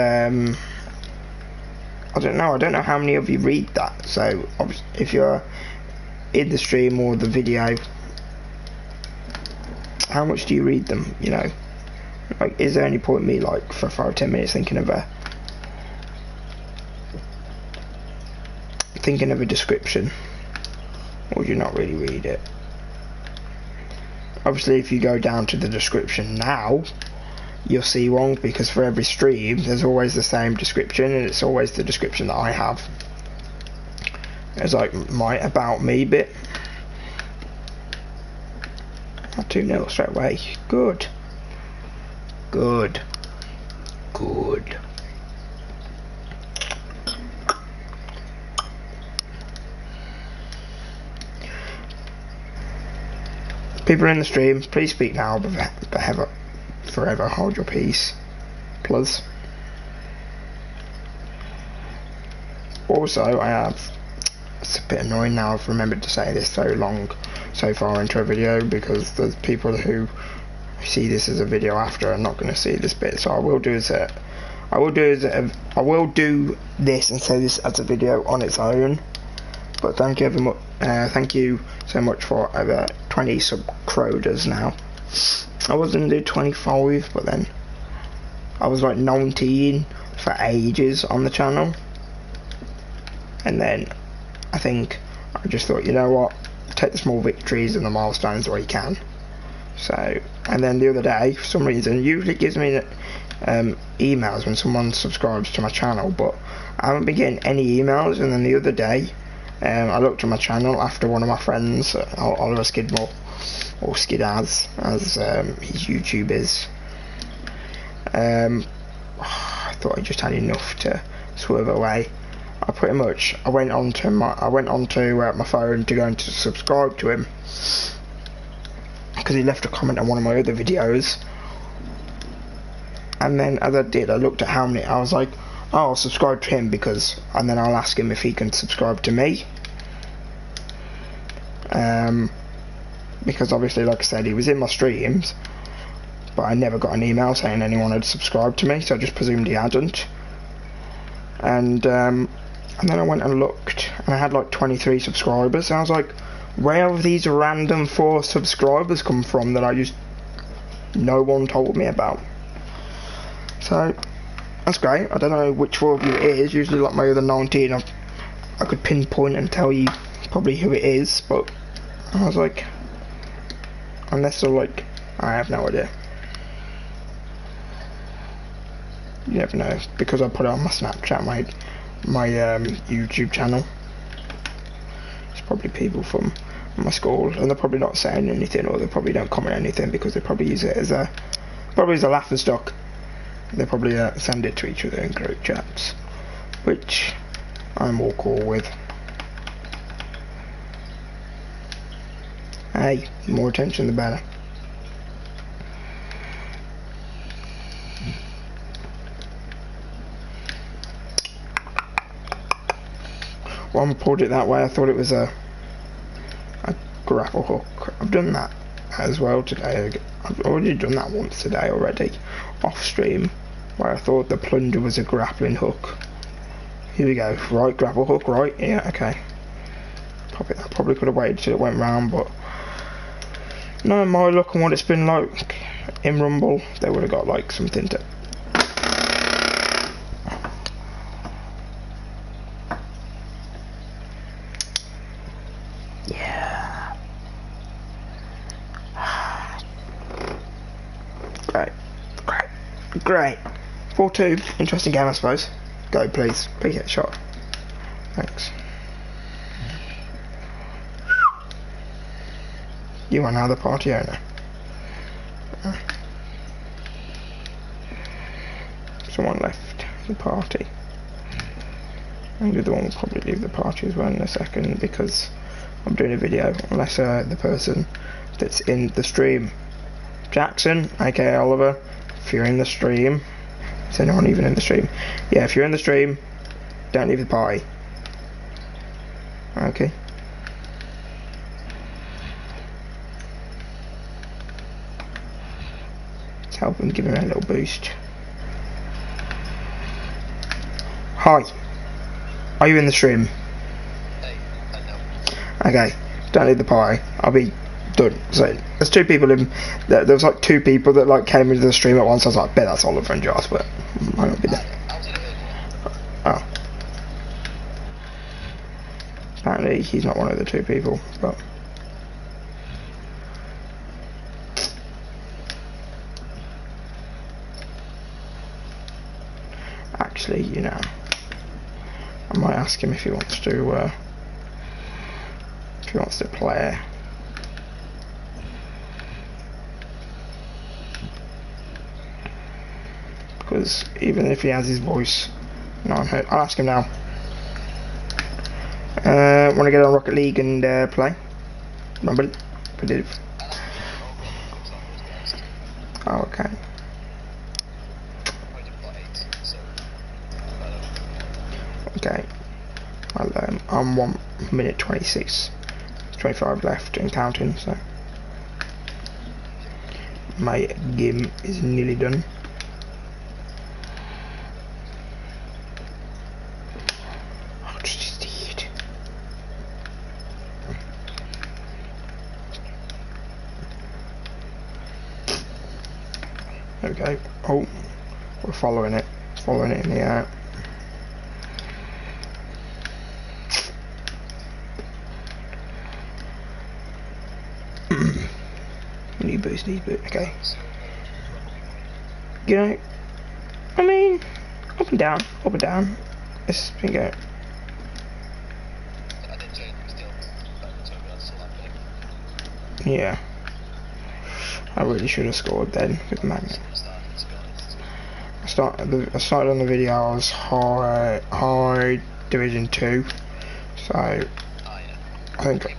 Speaker 1: I don't know how many of you read that, so if you're in the stream or the video, how much do you read them, you know? Like, is there any point in me, like, for 5 or 10 minutes thinking of a description, or do you not really read it? Obviously, if you go down to the description now, you'll see one, because for every stream there's always the same description, and it's always the description that I have. It's like my about me bit. 2-0 straight away. Good. Good. Good. People in the stream, please speak now, but forever hold your peace, please. Also, it's a bit annoying now, I've remembered to say this so far into a video, because there's people who see this as a video after and not going to see this bit, so I will do this and say this as a video on its own. But thank you so much for over 20 subscribers now. I was going to do 25, but then I was like 19 for ages on the channel, and then I just thought, you know what, take the small victories and the milestones where you can. So, and then the other day, for some reason, usually it gives me emails when someone subscribes to my channel, but I haven't been getting any emails. And then the other day, I looked at my channel after one of my friends, Oliver Skidmore, or Skidaz, as his YouTube is. I thought I just had enough to swerve away. I went onto my phone to go and to subscribe to him because he left a comment on one of my other videos. And then as I did, I looked at how many. I was like, oh, I'll subscribe to him and then I'll ask him if he can subscribe to me. Because obviously, like I said, he was in my streams, but I never got an email saying anyone had subscribed to me, so I just presumed he hadn't. And then I went and looked, and I had like 23 subscribers, and I was like, where have these random 4 subscribers come from that no one told me about? So that's great. I don't know which 4 of you it is. Usually, like my other 19, I could pinpoint and tell you probably who it is, but I was like, unless they're like, I have no idea. You never know, because I put it on my Snapchat, my YouTube channel. It's probably people from my school, and they're probably not saying anything, or they probably don't comment anything because they probably use it as a laughing stock. They probably send it to each other in group chats, which I'm all cool with. Hey, the more attention the better. Well, I pulled it that way. I thought it was a grapple hook. I've done that as well today. I've already done that once today already, off stream, where I thought the plunger was a grappling hook. Here we go. Right, grapple hook. Right, yeah, okay. I probably could have waited till it went round, but no, my luck and what it's been like in Rumble, they would have got like something to. Yeah. Great. 4-2. Interesting game, I suppose. Go, please. Please get a shot. Thanks. You are now the party owner. Someone left the party. And the other one will probably leave the party as well in a second because I'm doing a video, unless the person that's in the stream. Jackson, aka Oliver, if you're in the stream. Is anyone even in the stream? Yeah, if you're in the stream, don't leave the party. Okay. Let's help him, give him a little boost. Hi. Are you in the stream? Okay, don't leave the party. I'll be done. So there's 2 people in. There was like 2 people that like came into the stream at once. I was like, bet that's Oliver and Josh, but might not be there. Oh. Apparently he's not one of the 2 people, but. Actually, you know, I might ask him if he wants to. If he wants to play. Because even if he has his voice not unheard, I'll ask him now. Want to get on Rocket League and play? Remember? Oh, okay. Okay. Well, I'm 1 minute 26, 25 left and counting, so my game is nearly done. There we go. Oh, we're following it in the air. Need boost, okay. You know, Up and down, up and down. Let's go. Yeah. I really should have scored then with Magnet. I started on the video, I was high Division 2, so I think,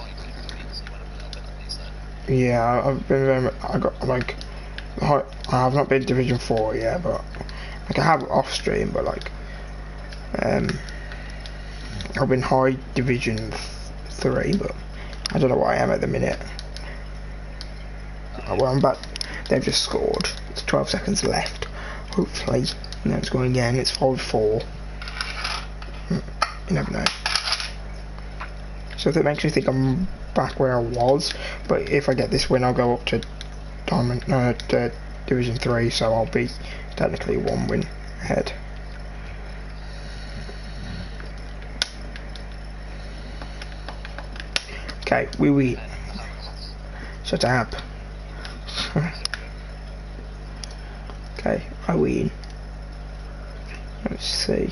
Speaker 1: yeah, I've been I got like, I have not been Division 4 yet, but like I have off stream, but like, I've been high Division 3, but I don't know where I am at the minute. Well, I'm back. They've just scored. It's 12 seconds left. Hopefully, now it's going again. It's 5-4. You never know. So that makes me think I'm back where I was. But if I get this win, I'll go up to Division 3. So I'll be technically 1 win ahead. Okay, we. Shut up. Okay, I win. Let's see.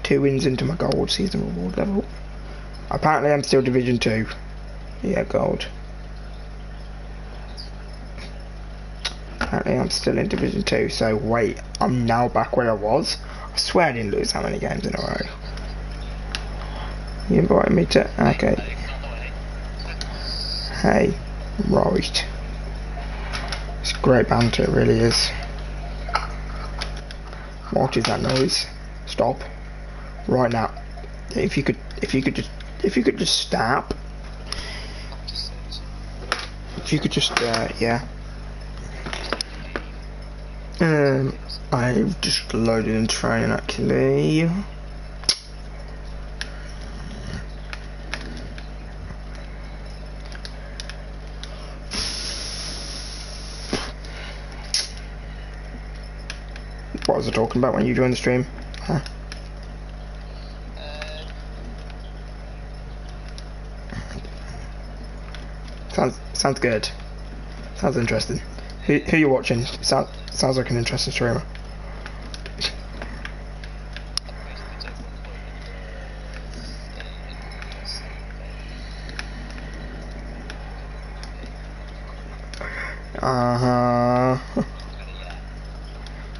Speaker 1: 2 wins into my gold season reward level. Apparently I'm still Division 2. Yeah, gold. Apparently I'm still in Division 2, so wait, I'm now back where I was. I swear I didn't lose that many games in a row. You invited me to... okay. Hey, right. It's great banter, it really is. What is that noise? Stop. Right now. If you could just stop. If you could just, yeah. I've just loaded in training actually. What was I talking about when you joined the stream? Huh? Sounds good. Sounds interesting. Who you watching? Sounds like an interesting streamer.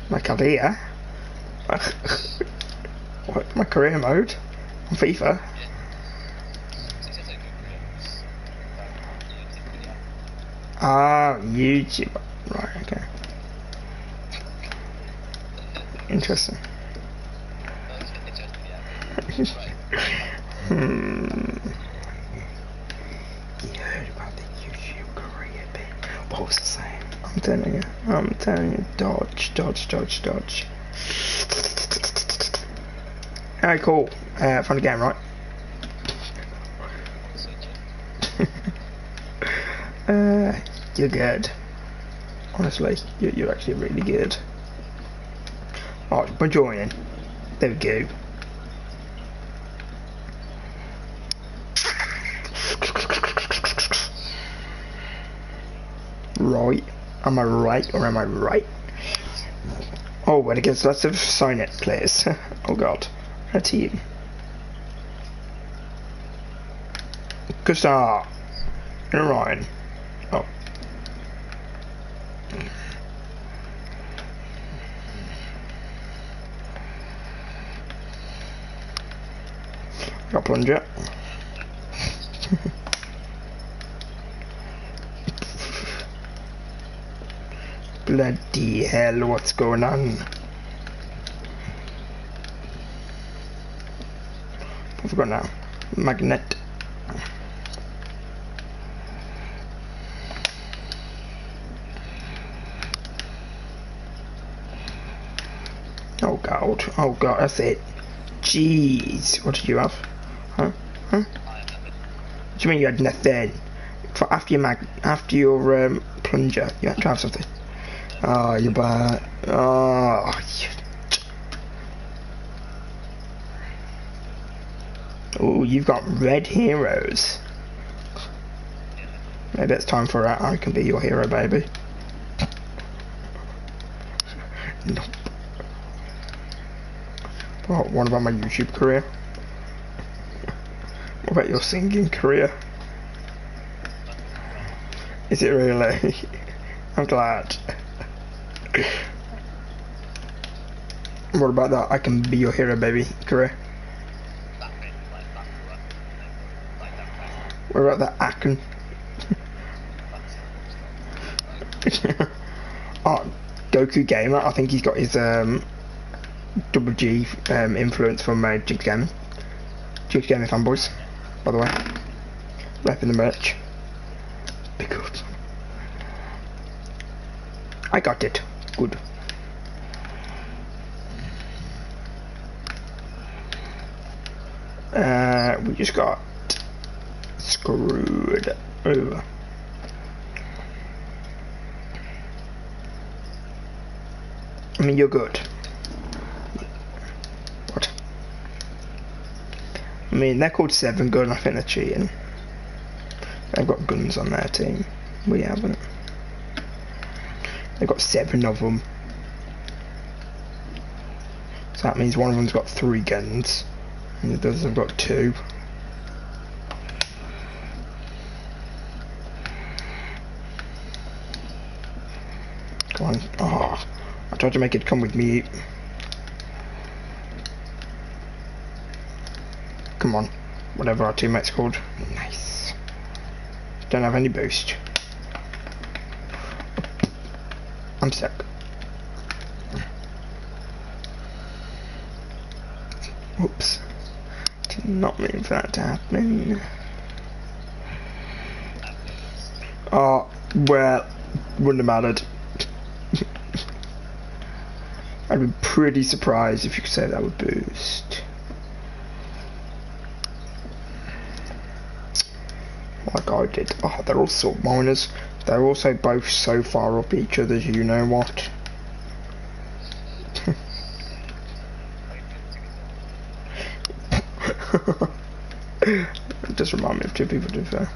Speaker 1: My career? What? My career mode? On FIFA? Ah, YouTube. Right, okay. Interesting. You heard about the YouTube career bit. What was I saying? I'm telling you, dodge. Alright, cool. Fun game, right? You're good. Honestly, you're actually really good. Alright, we're joining. There we go. Right. Am I right or am I right? Oh, but against lots of sign it players. Oh god. A team. Good start. And Ryan. Oh. Got plunger. Bloody hell, what's going on? I forgot now. Magnet. Oh god, that's it. Jeez, what did you have? Huh? What do you mean you had nothing? For after your plunger, you had to have something. Oh, you're bad. Oh, oh, you've got red heroes. Maybe it's time for I can be your hero, baby. Nope. Oh, what about my YouTube career? What about your singing career? Is it really? I'm glad. What about that I can be your hero baby career? What about that I can... Oh, Goku Gamer, I think he's got his double G influence from Jinx Gaming. Jinx Gaming fanboys, by the way. Repping the merch. Be good. I got it. Good. We just got screwed over. I mean, you're good. What? I mean, they're called 7 Gun. I think they're cheating. They've got guns on their team. We haven't. They've got 7 of them. So that means one of them's got 3 guns. And the others have got 2. Come on. Oh, I tried to make it come with me. Come on. Whatever our teammate's called. Nice. Don't have any boost. I'm stuck. Oops. Did not mean for that to happen. Oh, well, wouldn't have mattered. I'd be pretty surprised if you could say that would boost. Like I did. Oh, they're all salt miners. They're also both so far up each other's, you know what? It does remind me of 2 people, to be fair.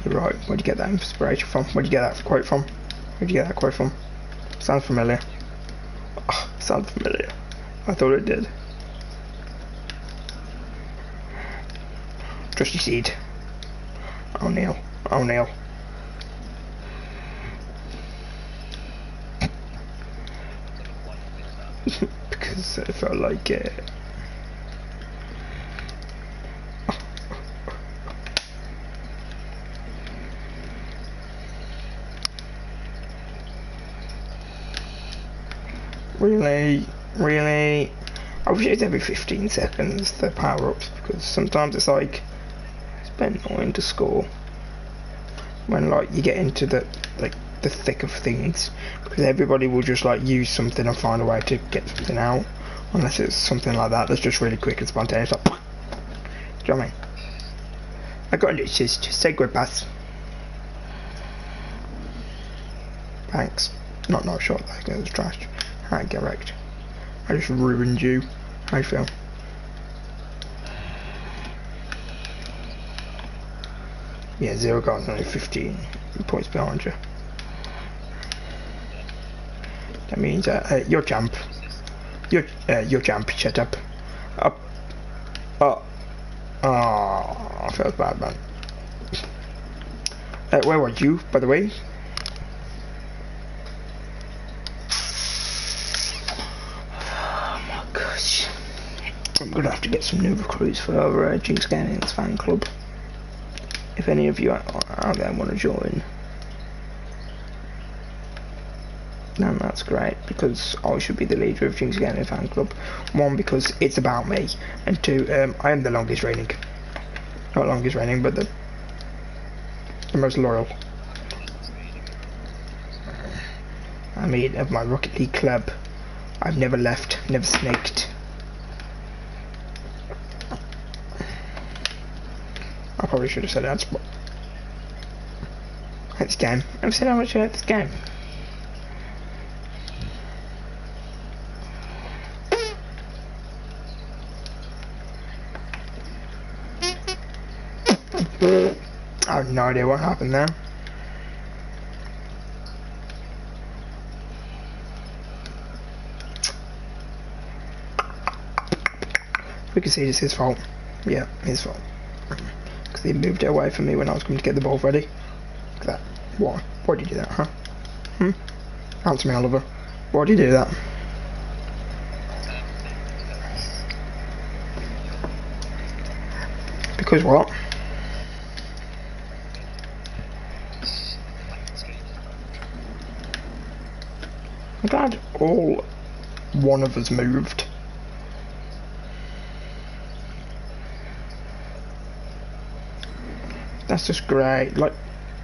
Speaker 1: You're right, where'd you get that inspiration from? Where'd you get that quote from? Where'd you get that quote from? Sounds familiar. Oh, sounds familiar. I thought it did. Trusty seed. O'Neil. O'Neil. Because it felt like it. Really? Really? I wish it was every 15 seconds, the power-ups, because sometimes it's like, it's a bit annoying to score. When like you get into the thick of things, because everybody will just like use something and find a way to get something out, unless it's something like that that's just really quick and spontaneous, like, do you know what I mean? I got an assist, just say good pass. Thanks. Not a shot, that goes trash. Alright, get wrecked. I just ruined you. How you feel? Yeah, 0 goals, only 15 points behind you. That means you're champ. You're champ. Shut up. Up. Oh. Oh, I felt bad, man. Where were you, by the way? Oh my gosh. I'm gonna have to get some new recruits for our Jinx Gaming's fan club. If any of you out there want to join, then that's great, because I should be the leader of Jinx Gaming fan club. 1, because it's about me, and 2, I am the longest reigning. Not longest reigning, but the most loyal. I mean, of my Rocket League club, I've never left, never snaked. I probably should have said that. I hate this game. I've said how much I hate this game. I have no idea what happened there. We can see it's his fault. Yeah, his fault. Because he moved it away from me when I was coming to get the ball ready. Look at that. Why? Why did you do that, huh? Answer me, Oliver. Why did you do that? Because what? I'm glad all one of us moved. That's just great. Like,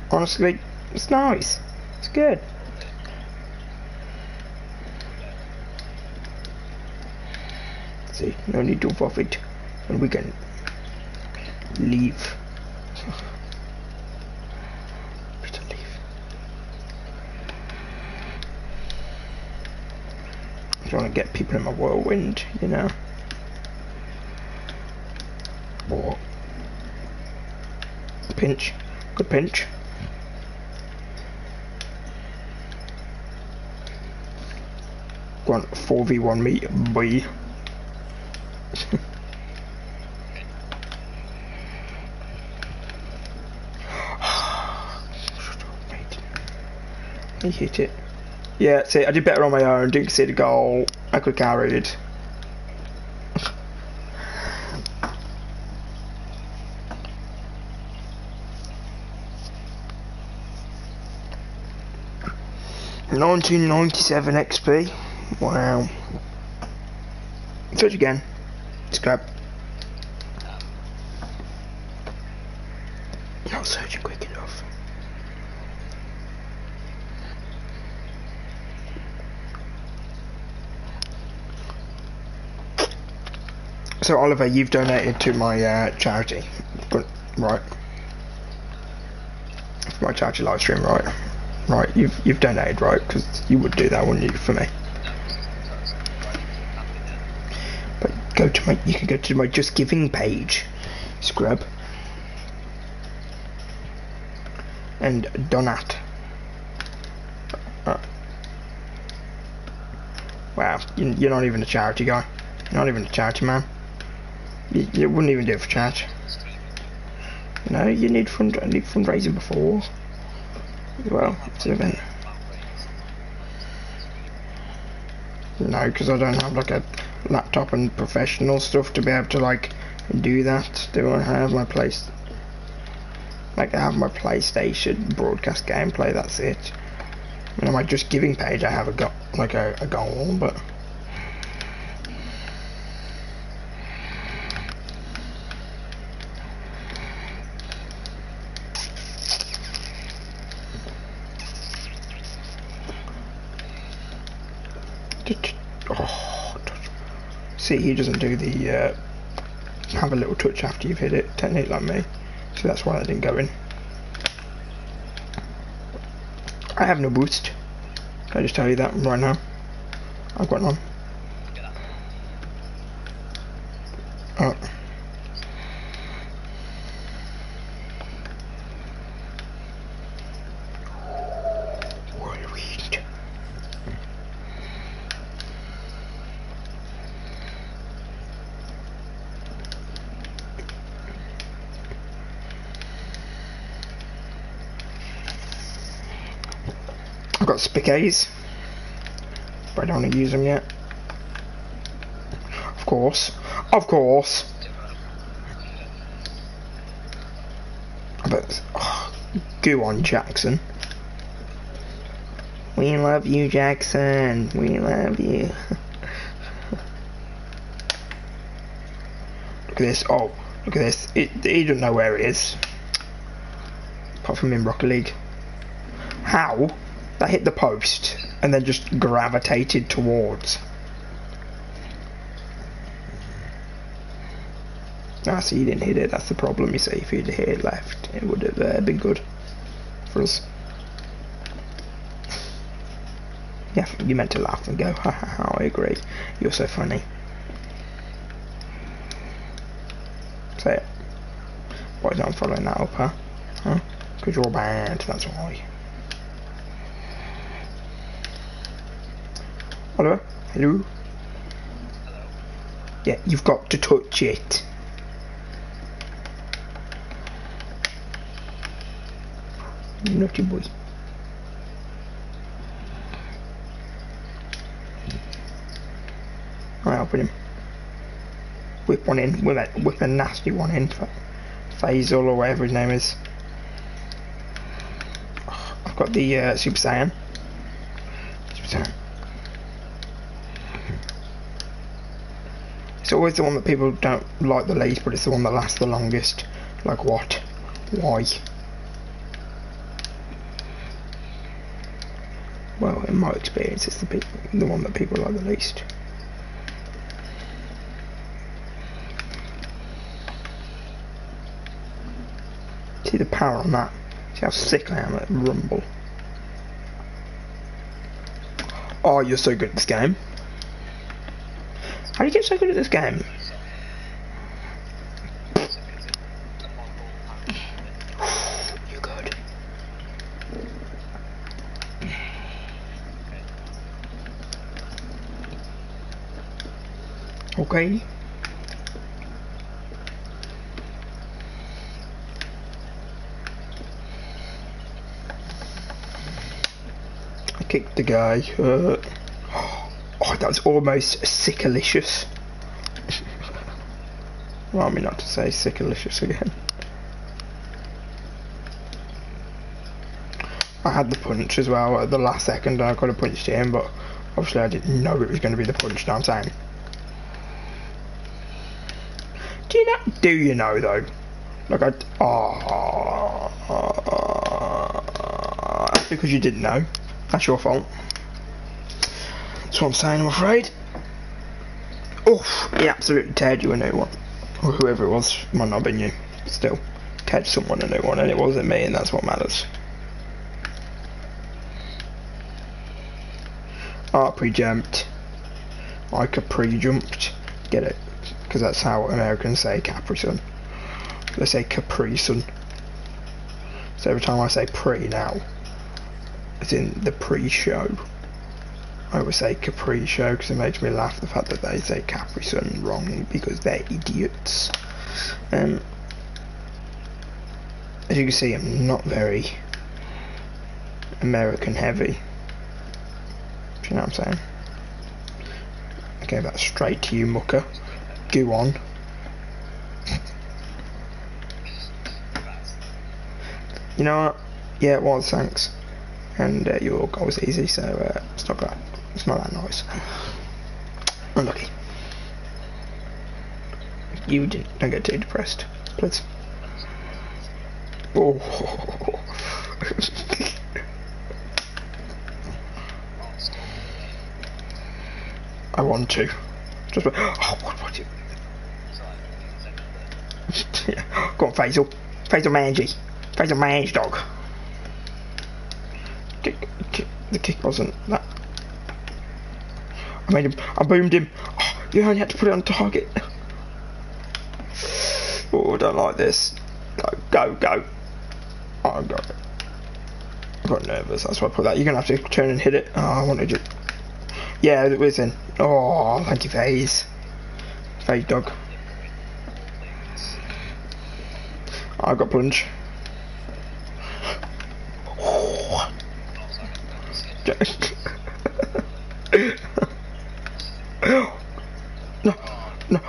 Speaker 1: honestly, it's nice. It's good. See, no need to vomit, and we can leave. We can leave. I don't want to get people in my whirlwind, you know. Or pinch, good pinch. Go on, 4v1 me, boy. He hit it. Yeah, see, I did better on my own, didn't see the goal. I could carry it. $19.97 XP. Wow. Search again. Scrap. Not searching quick enough. So Oliver, you've donated to my charity, right? For my charity live stream, right? Right, you've donated, right? Because you would do that, wouldn't you, for me? But go to my, you can go to my Just Giving page, scrub, and donate. Wow, you're not even a charity guy. You're not even a charity man. You wouldn't even do it for charity. You know, you need fundraising before. Well, it's an event. No, because I don't have like a laptop and professional stuff to be able to like do that. Do I have my place? Like I have my PlayStation broadcast gameplay. That's it. And on my Just Giving page, I have a goal, but. Oh, see, he doesn't do the have a little touch after you've hit it technique like me, so that's why that didn't go in. I have no boost. Can I just tell you that right now? I've got none. Oh. I've got spicays, but I don't want to use them yet. Of course. But go on, Jackson. We love you, Jackson. We love you. Look at this. Oh, look at this. He doesn't know where it is. Apart from in Rocket League. How? That hit the post and then just gravitated towards. Ah, so you didn't hit it. That's the problem. You see, if you'd hit it left, it would have been good for us. Yeah, you meant to laugh and go, ha ha ha, I agree. You're so funny. Say it. Why is I'm following that up, huh? Huh? Because you're bad, that's why. Oliver? Hello? Yeah, you've got to touch it. Naughty boy. Right, I'll put him. Whip one in. Whip a nasty one in for Faisal or whatever his name is. I've got the Super Saiyan. It's always the one that people don't like the least, but it's the one that lasts the longest. Like what? Why? Well, in my experience, it's the one that people like the least. See the power on that? See how sick I am at Rumble. Oh, you're so good at this game. How do you get so good at this game? You're good. Okay. I kicked the guy. Oh, that was almost sickalicious. Remind me not to say sickalicious again. I had the punch as well at the last second, and I could have punched him, but obviously I didn't know it was going to be the punch. Know what I'm saying? Do you know though? Like that's because you didn't know. That's your fault. That's what I'm saying, I'm afraid. Oof, he absolutely teared you a new one. Or whoever it was, might not have been you. Still, teared someone a new one, and it wasn't me, and that's what matters. I pre-jumped. I pre-jumped. Get it? Because that's how Americans say Capri Sun. They say Capri Sun. So every time I say pre now, it's in the pre-show. I always say Capri Show because it makes me laugh the fact that they say Capri Sun wrong because they're idiots. As you can see, I'm not very American heavy. Do you know what I'm saying? I gave that straight to you, mucker. Go on. You know what? Yeah, it was, thanks. And your goal was easy, so it's not that. It's not that nice. Unlucky. You don't get too depressed, please. Oh. I want to. Just what do you? Yeah. Go on, Faisal. Faisal Manji. Faisal Manji dog. The kick wasn't that. I made him. I boomed him. Oh, you only had to put it on target. Oh, I don't like this. Go. Oh, I got nervous. That's why I put that. You're gonna have to turn and hit it. Oh, I wanted you. Yeah, it was in. Oh, thank you, Faze. Faze dog. I got plunge. No.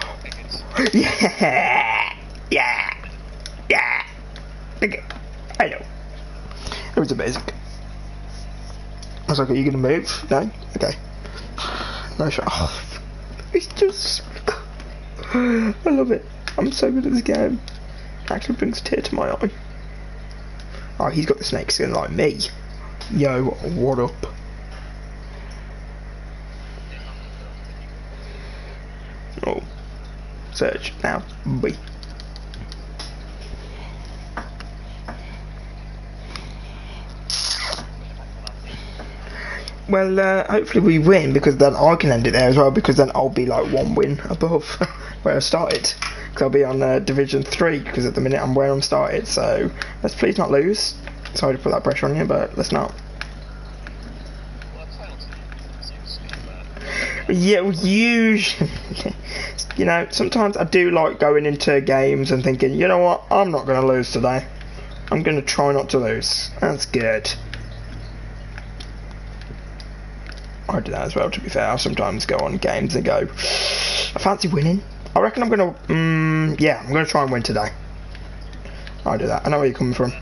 Speaker 1: Yeah. Okay. I know. It was amazing. I was like, are you gonna move? No? Okay. No shot. Oh, it's just... I love it. I'm so good at this game. It actually brings a tear to my eye. Oh, he's got the snake skin like me. Yo, what up? Oh. Search now. B. Well, hopefully we win, because then I can end it there as well, because then I'll be like one win above where I started. Because I'll be on Division 3, because at the minute I'm where I'm started, so let's please not lose. Sorry to put that pressure on you, but let's not. Yeah, well, usually, you know, sometimes I do like going into games and thinking, you know what, I'm not going to lose today. I'm going to try not to lose. That's good. I do that as well, to be fair. I sometimes go on games and go, I fancy winning. I reckon I'm going to, yeah, I'm going to try and win today. I do that. I know where you're coming from.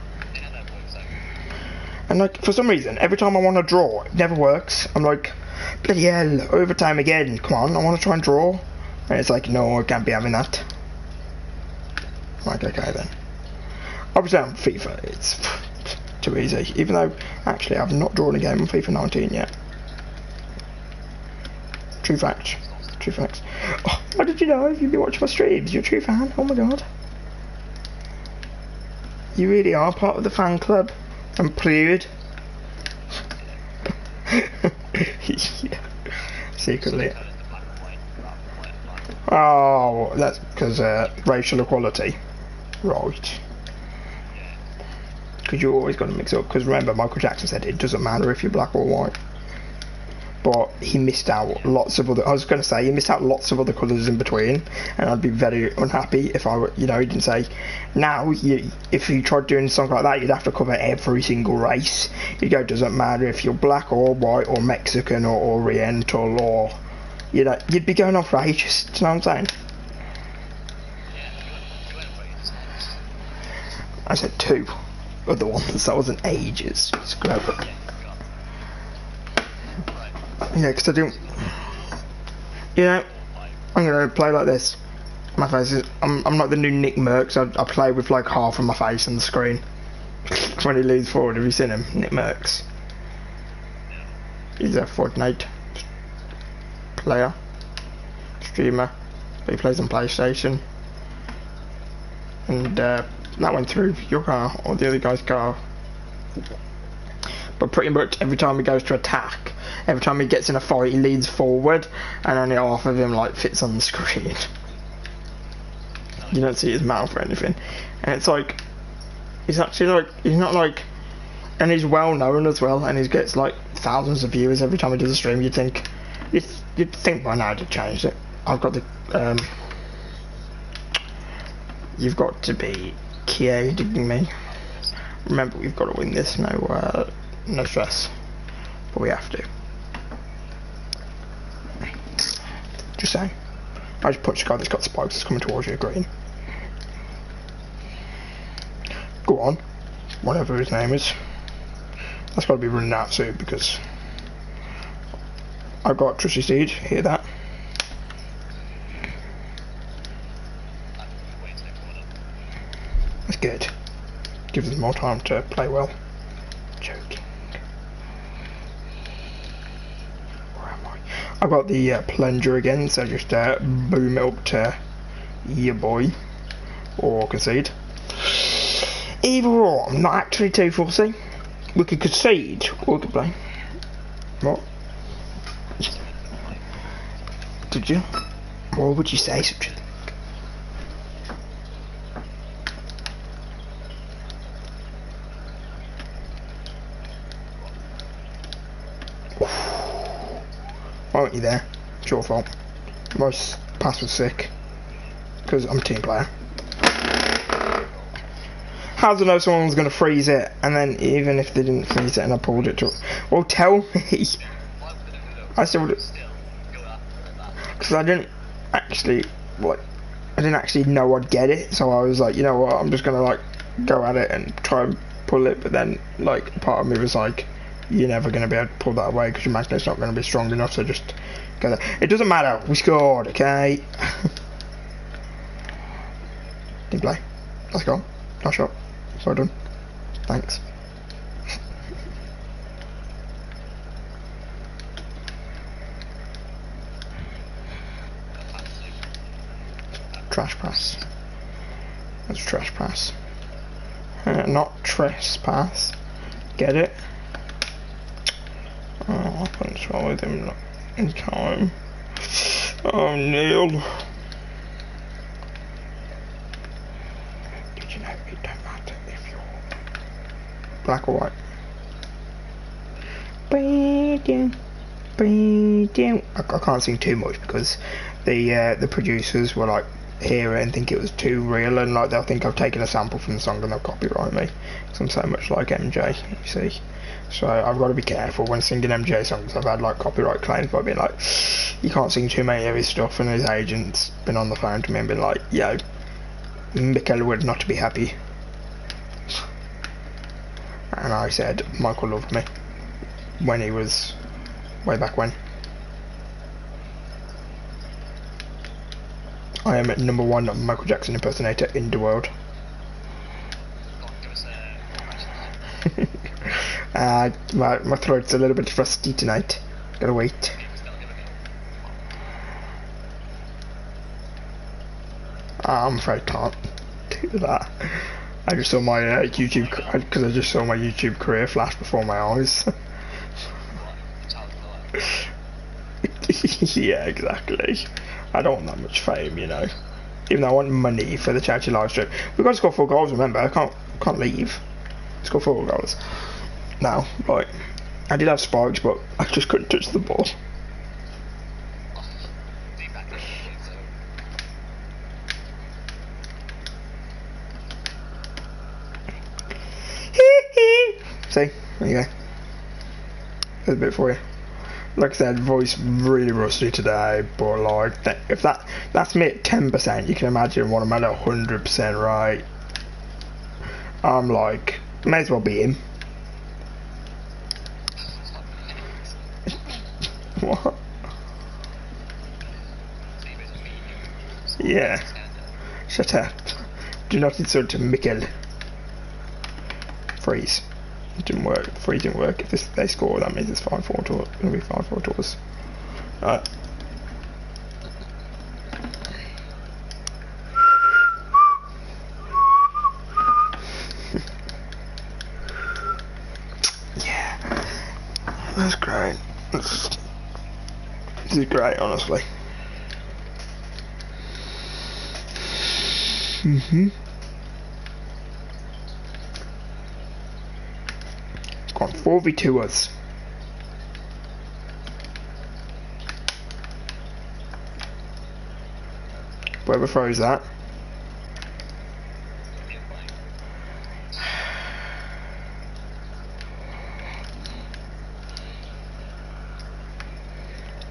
Speaker 1: And like, for some reason, every time I want to draw, it never works. I'm like, bloody hell, overtime again. Come on, I want to try and draw. And it's like, no, I can't be having that. Like, okay then. Obviously on FIFA, it's too easy. Even though, actually, I've not drawn a game on FIFA 19 yet. True fact. True facts. Oh, how did you know? You've been watching my streams. You're a true fan. Oh my god. You really are part of the fan club. I'm proud. Yeah. Secretly. Oh, that's because racial equality. Right. Because you always got to mix up. Because remember, Michael Jackson said it doesn't matter if you're black or white. But he missed out lots of other. I was going to say he missed out lots of other colours in between, and I'd be very unhappy if I were, you know, he didn't say. Now, if you tried doing something like that, you'd have to cover every single race. You go, doesn't matter if you're black or white or Mexican or Oriental or, you know, you'd be going off racious. Do you know what I'm saying? I said two other ones. That wasn't ages. Screw it. Yeah, because I don't. You know, I'm gonna play like this. My face is. I'm not the new Nick Merckx. I play with like half of my face on the screen. When he leans forward, have you seen him? Nick Merckx. He's a Fortnite player, streamer. He plays on PlayStation. And that went through your car or the other guy's car. But pretty much every time he goes to attack, every time he gets in a fight, he leans forward, and only half of him like fits on the screen. You don't see his mouth or anything, and it's like he's actually like he's not like, and he's well known as well, and he gets like thousands of viewers every time he does a stream. You'd think by now to change it. I've got the you've got to be kidding me. Remember, we've got to win this. No stress, but we have to. Just saying. I just punched a guy that's got spikes that's coming towards you, green. Go on, whatever his name is. That's got to be running out soon because I've got Trusty Seed. Hear that? That's good. Gives us more time to play well. Joking. Where am I? I've got the plunger again, so just boom it up to your boy, or concede. Either or, I'm not actually too fussy. We could concede, or we could play. What? Did you? Or would you say such a thing? Why weren't you there? It's your fault. My pass was sick. Because I'm a team player. How do I know someone was going to freeze it, and then even if they didn't freeze it and I pulled it to... Well, tell me. I still would... Because I didn't actually... Like, I didn't actually know I'd get it, so I was like, you know what, I'm just going to, like, go at it and try and pull it, but then, like, part of me was like, you're never going to be able to pull that away because your magnet's not going to be strong enough, so just go there. It doesn't matter, we scored, okay? Didn't play. Let's go. Nice shot. Well done. Thanks. Trash pass. That's trash pass. Not trespass. Get it? Oh, I couldn't swallow them in time. Oh, Neil. Did you know it don't matter if you're black or white? I can't sing too much because the producers were like hear it and think it was too real, and like they'll think I've taken a sample from the song and they'll copyright me because I'm so much like MJ, you see. So I've got to be careful when singing MJ songs. I've had like copyright claims by being like, you can't sing too many of his stuff, and his agent's been on the phone to me and been like, yo, Mikel would not be happy. And I said Michael loved me when he was way back when. I am at #1 Michael Jackson impersonator in the world. My throat's a little bit rusty tonight. Gotta wait. I'm afraid I can't do that. I just saw my YouTube, because I just saw my YouTube career flash before my eyes. Yeah, exactly. I don't want that much fame, you know. Even though I want money for the charity live stream. We've got to score 4 goals, remember. I can't leave. Score 4 goals. Now, right. I did have spikes, but I just couldn't touch the ball. See? There you go. There's a bit for you. Like I said, voice really rusty today, but like, if that's me at 10%, you can imagine what I'm at 100% right. I'm like, may as well be him. What? Yeah. Shut up. Do not insult Mikel. Freeze. It didn't work. Freeze didn't work. If they score, that means it's 5-4 to us. It'll be 5-4 to us. Alright. Yeah. That's great. This is great, honestly. Gone 4v2 us. Whoever throws that.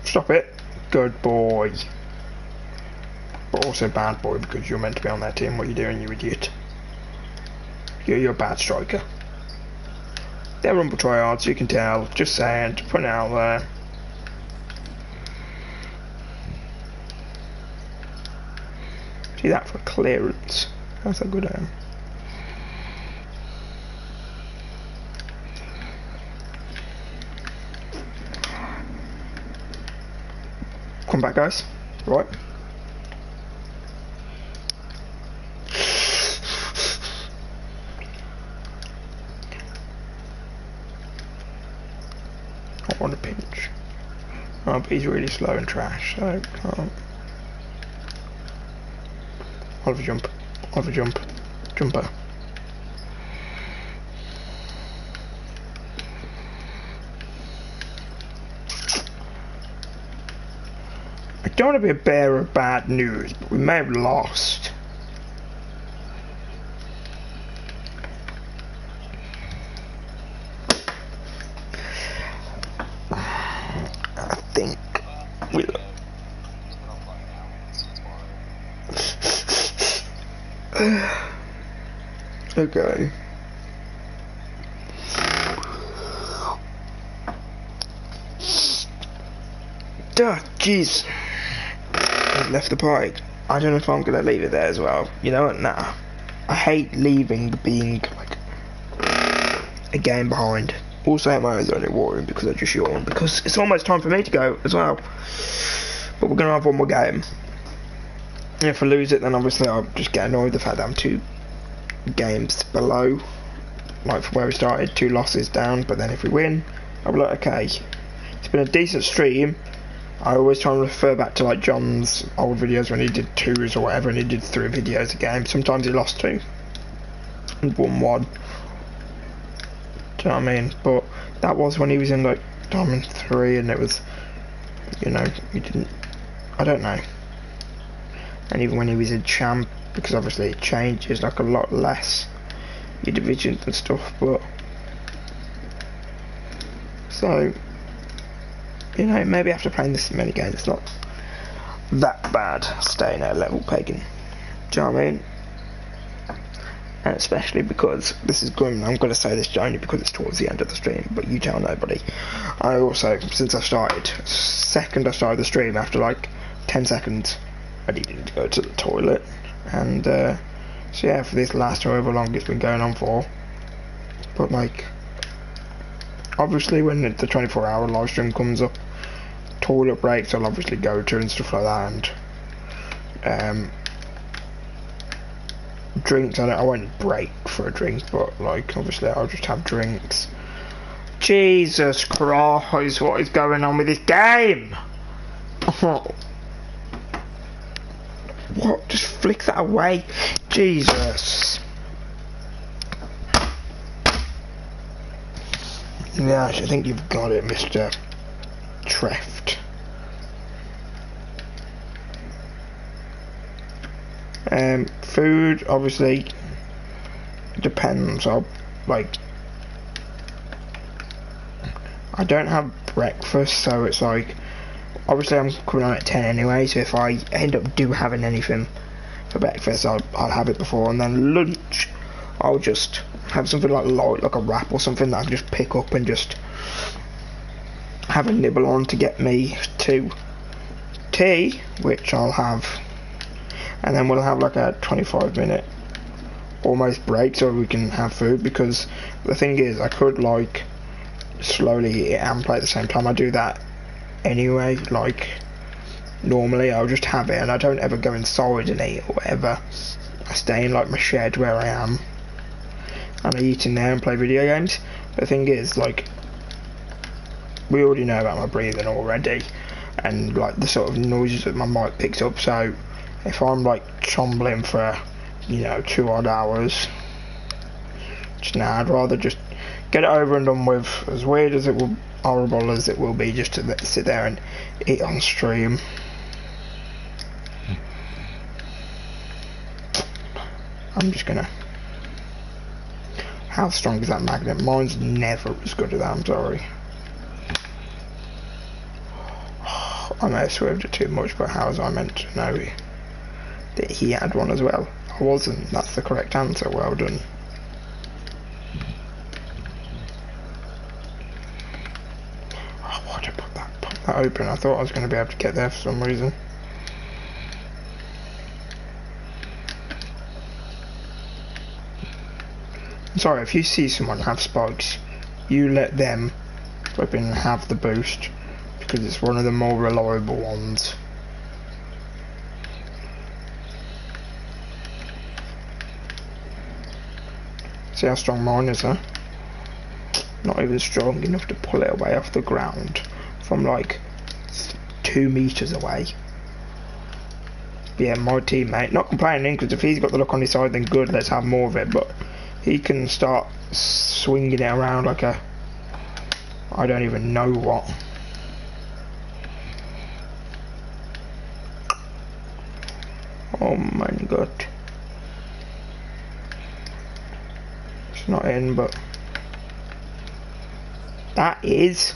Speaker 1: Stop it. Good boy. But also bad boy because you're meant to be on that team. What are you doing, you idiot? You're a bad striker. They're Rumble tryouts, you can tell. Just saying, to put it out there. See that for clearance. That's a good aim. Come back, guys. Right. I want a pinch. Oh, but he's really slow and trash, so I can't. Oliver jump. Oliver jump. Jumper. I don't want to be a bearer of bad news, but we may have lost. I think we. Okay. Duh, jeez. I've left the party. I don't know if I'm gonna leave it there as well. You know what? Nah. I hate leaving being like a game behind. Also, I my eyes only watering because I just yawned because it's almost time for me to go as well. But we're gonna have one more game. And if I lose it, then obviously I'll just get annoyed with the fact that I'm 2 games below, like from where we started, 2 losses down. But then if we win, I'll be like, okay, it's been a decent stream. I always try and refer back to like John's old videos when he did 2s or whatever, and he did 3 videos a game. Sometimes he lost 2 and won 1. Do you know what I mean? But that was when he was in like Diamond 3 and it was, you know, you didn't, I don't know. And even when he was a champ, because obviously it changes like a lot less your divisions and stuff, but so, you know, maybe after playing this many games it's not that bad staying at a level pagan. Do you know what I mean? And especially because this is going, I'm going to say this only because it's towards the end of the stream, but you tell nobody. I also, since I started, second I started the stream, after like 10 seconds, I needed to go to the toilet. And, so yeah, for this last however long it's been going on for. But like, obviously when the 24-hour live stream comes up, toilet breaks I'll obviously go to and stuff like that, and, drinks, I won't break for a drink, but like obviously I'll just have drinks. Jesus Christ, what is going on with this game? Oh. What? Just flick that away. Jesus. Yeah, I think you've got it, Mr. Treft. Food obviously depends. I don't have breakfast, so it's like, obviously I'm coming on at 10 anyway, so if I end up having anything for breakfast, I'll have it before, and then lunch I'll just have something like light, like a wrap or something that I can just pick up and just have a nibble on to get me to tea, which I'll have, and then we'll have like a 25-minute almost break so we can have food, because the thing is I could like slowly eat it and play at the same time. I do that anyway, like normally I'll just have it and I don't ever go inside and eat or whatever. I stay in like my shed where I am and I eat in there and play video games. The thing is, like, we already know about my breathing already and like the sort of noises that my mic picks up, so if I'm like chombling for, you know, 2 odd hours, I'd rather just get it over and done with, as weird as it will, horrible as it will be, just to sit there and eat on stream. I'm just gonna, how strong is that magnet? Mine's never as good as that, I'm sorry. I may have swerved it too much, but how was I meant to know that he had one as well? I wasn't. That's the correct answer. Well done. Oh, why did I pop that open? I thought I was going to be able to get there for some reason. I'm sorry, if you see someone have spikes, you let them flipping have the boost, because it's one of the more reliable ones. See how strong mine is, huh? Not even strong enough to pull it away off the ground from like 2 meters away. Yeah, my teammate, not complaining, because if he's got the luck on his side then good, let's have more of it, but he can start swinging it around like a, I don't even know what. Oh my god. It's not in, but that is.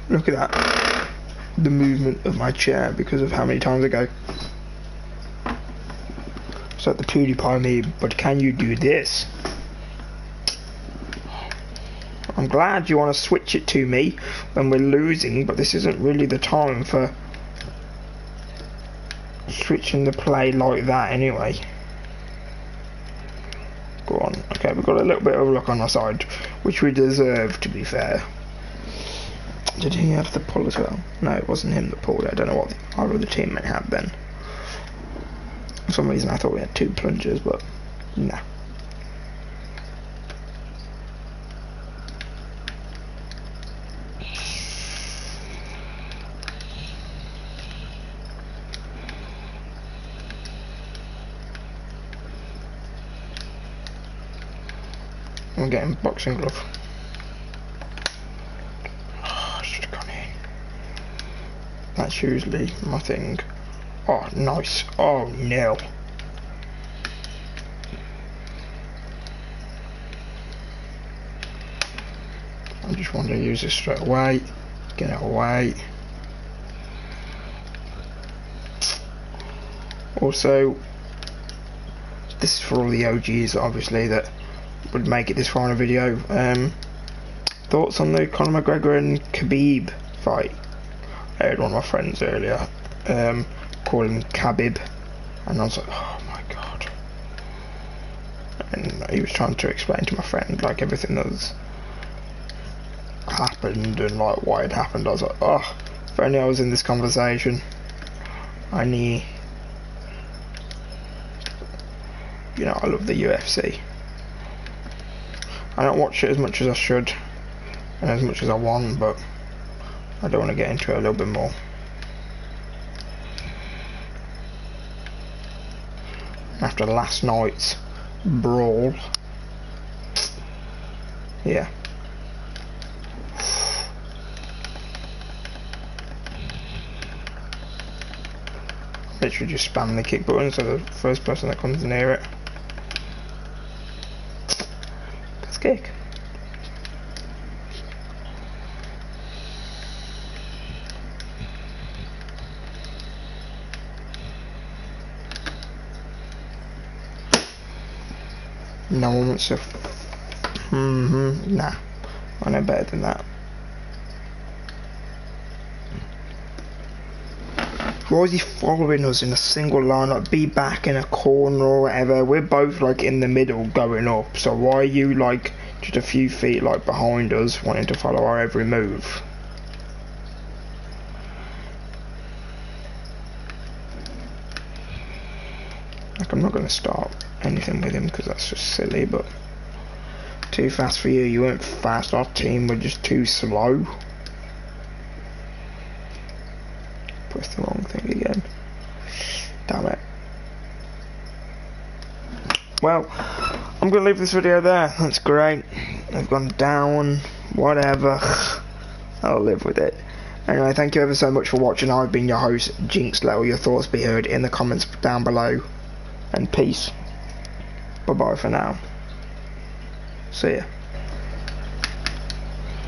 Speaker 1: Look at that. The movement of my chair because of how many times I go. It's like the PewDiePie meme, but can you do this? I'm glad you want to switch it to me when we're losing, but this isn't really the time for switching the play like that anyway. Go on. Okay, we've got a little bit of luck on our side, which we deserve, to be fair. Did he have the pull as well? No, it wasn't him that pulled it. I don't know what our other teammate had then. For some reason I thought we had 2 plungers, but nah. I'm getting boxing glove. Oh, I should have gone in. That's usually my thing. Oh, nice. Oh, no. I just want to use this straight away. Get it away. Also, this is for all the OGs, obviously, that would make it this far in a video. Thoughts on the Conor McGregor and Khabib fight? I heard one of my friends earlier call him Khabib, and I was like, oh my god. And he was trying to explain to my friend like everything that's happened and like why it happened. I was like, oh, if only I was in this conversation. I need, you know, I love the UFC. I don't watch it as much as I should and as much as I want, but I don't want to get into it a little bit more. After last night's brawl, yeah. Literally just spam the kick button so the first person that comes near it gets kick. No one wants to. Nah, I know better than that. Why is he following us in a single line? Like, be back in a corner or whatever. We're both like in the middle going up. So why are you like just a few feet like behind us, wanting to follow our every move? Like, I'm not going to start anything with him because that's just silly, but too fast for you. You weren't fast. Our team were just too slow. Press the wrong thing again. Damn it. Well, I'm going to leave this video there. That's great. I've gone down. Whatever. I'll live with it. Anyway, thank you ever so much for watching. I've been your host, Jinx. Let all your thoughts be heard in the comments down below. And peace. Bye bye for now. See ya.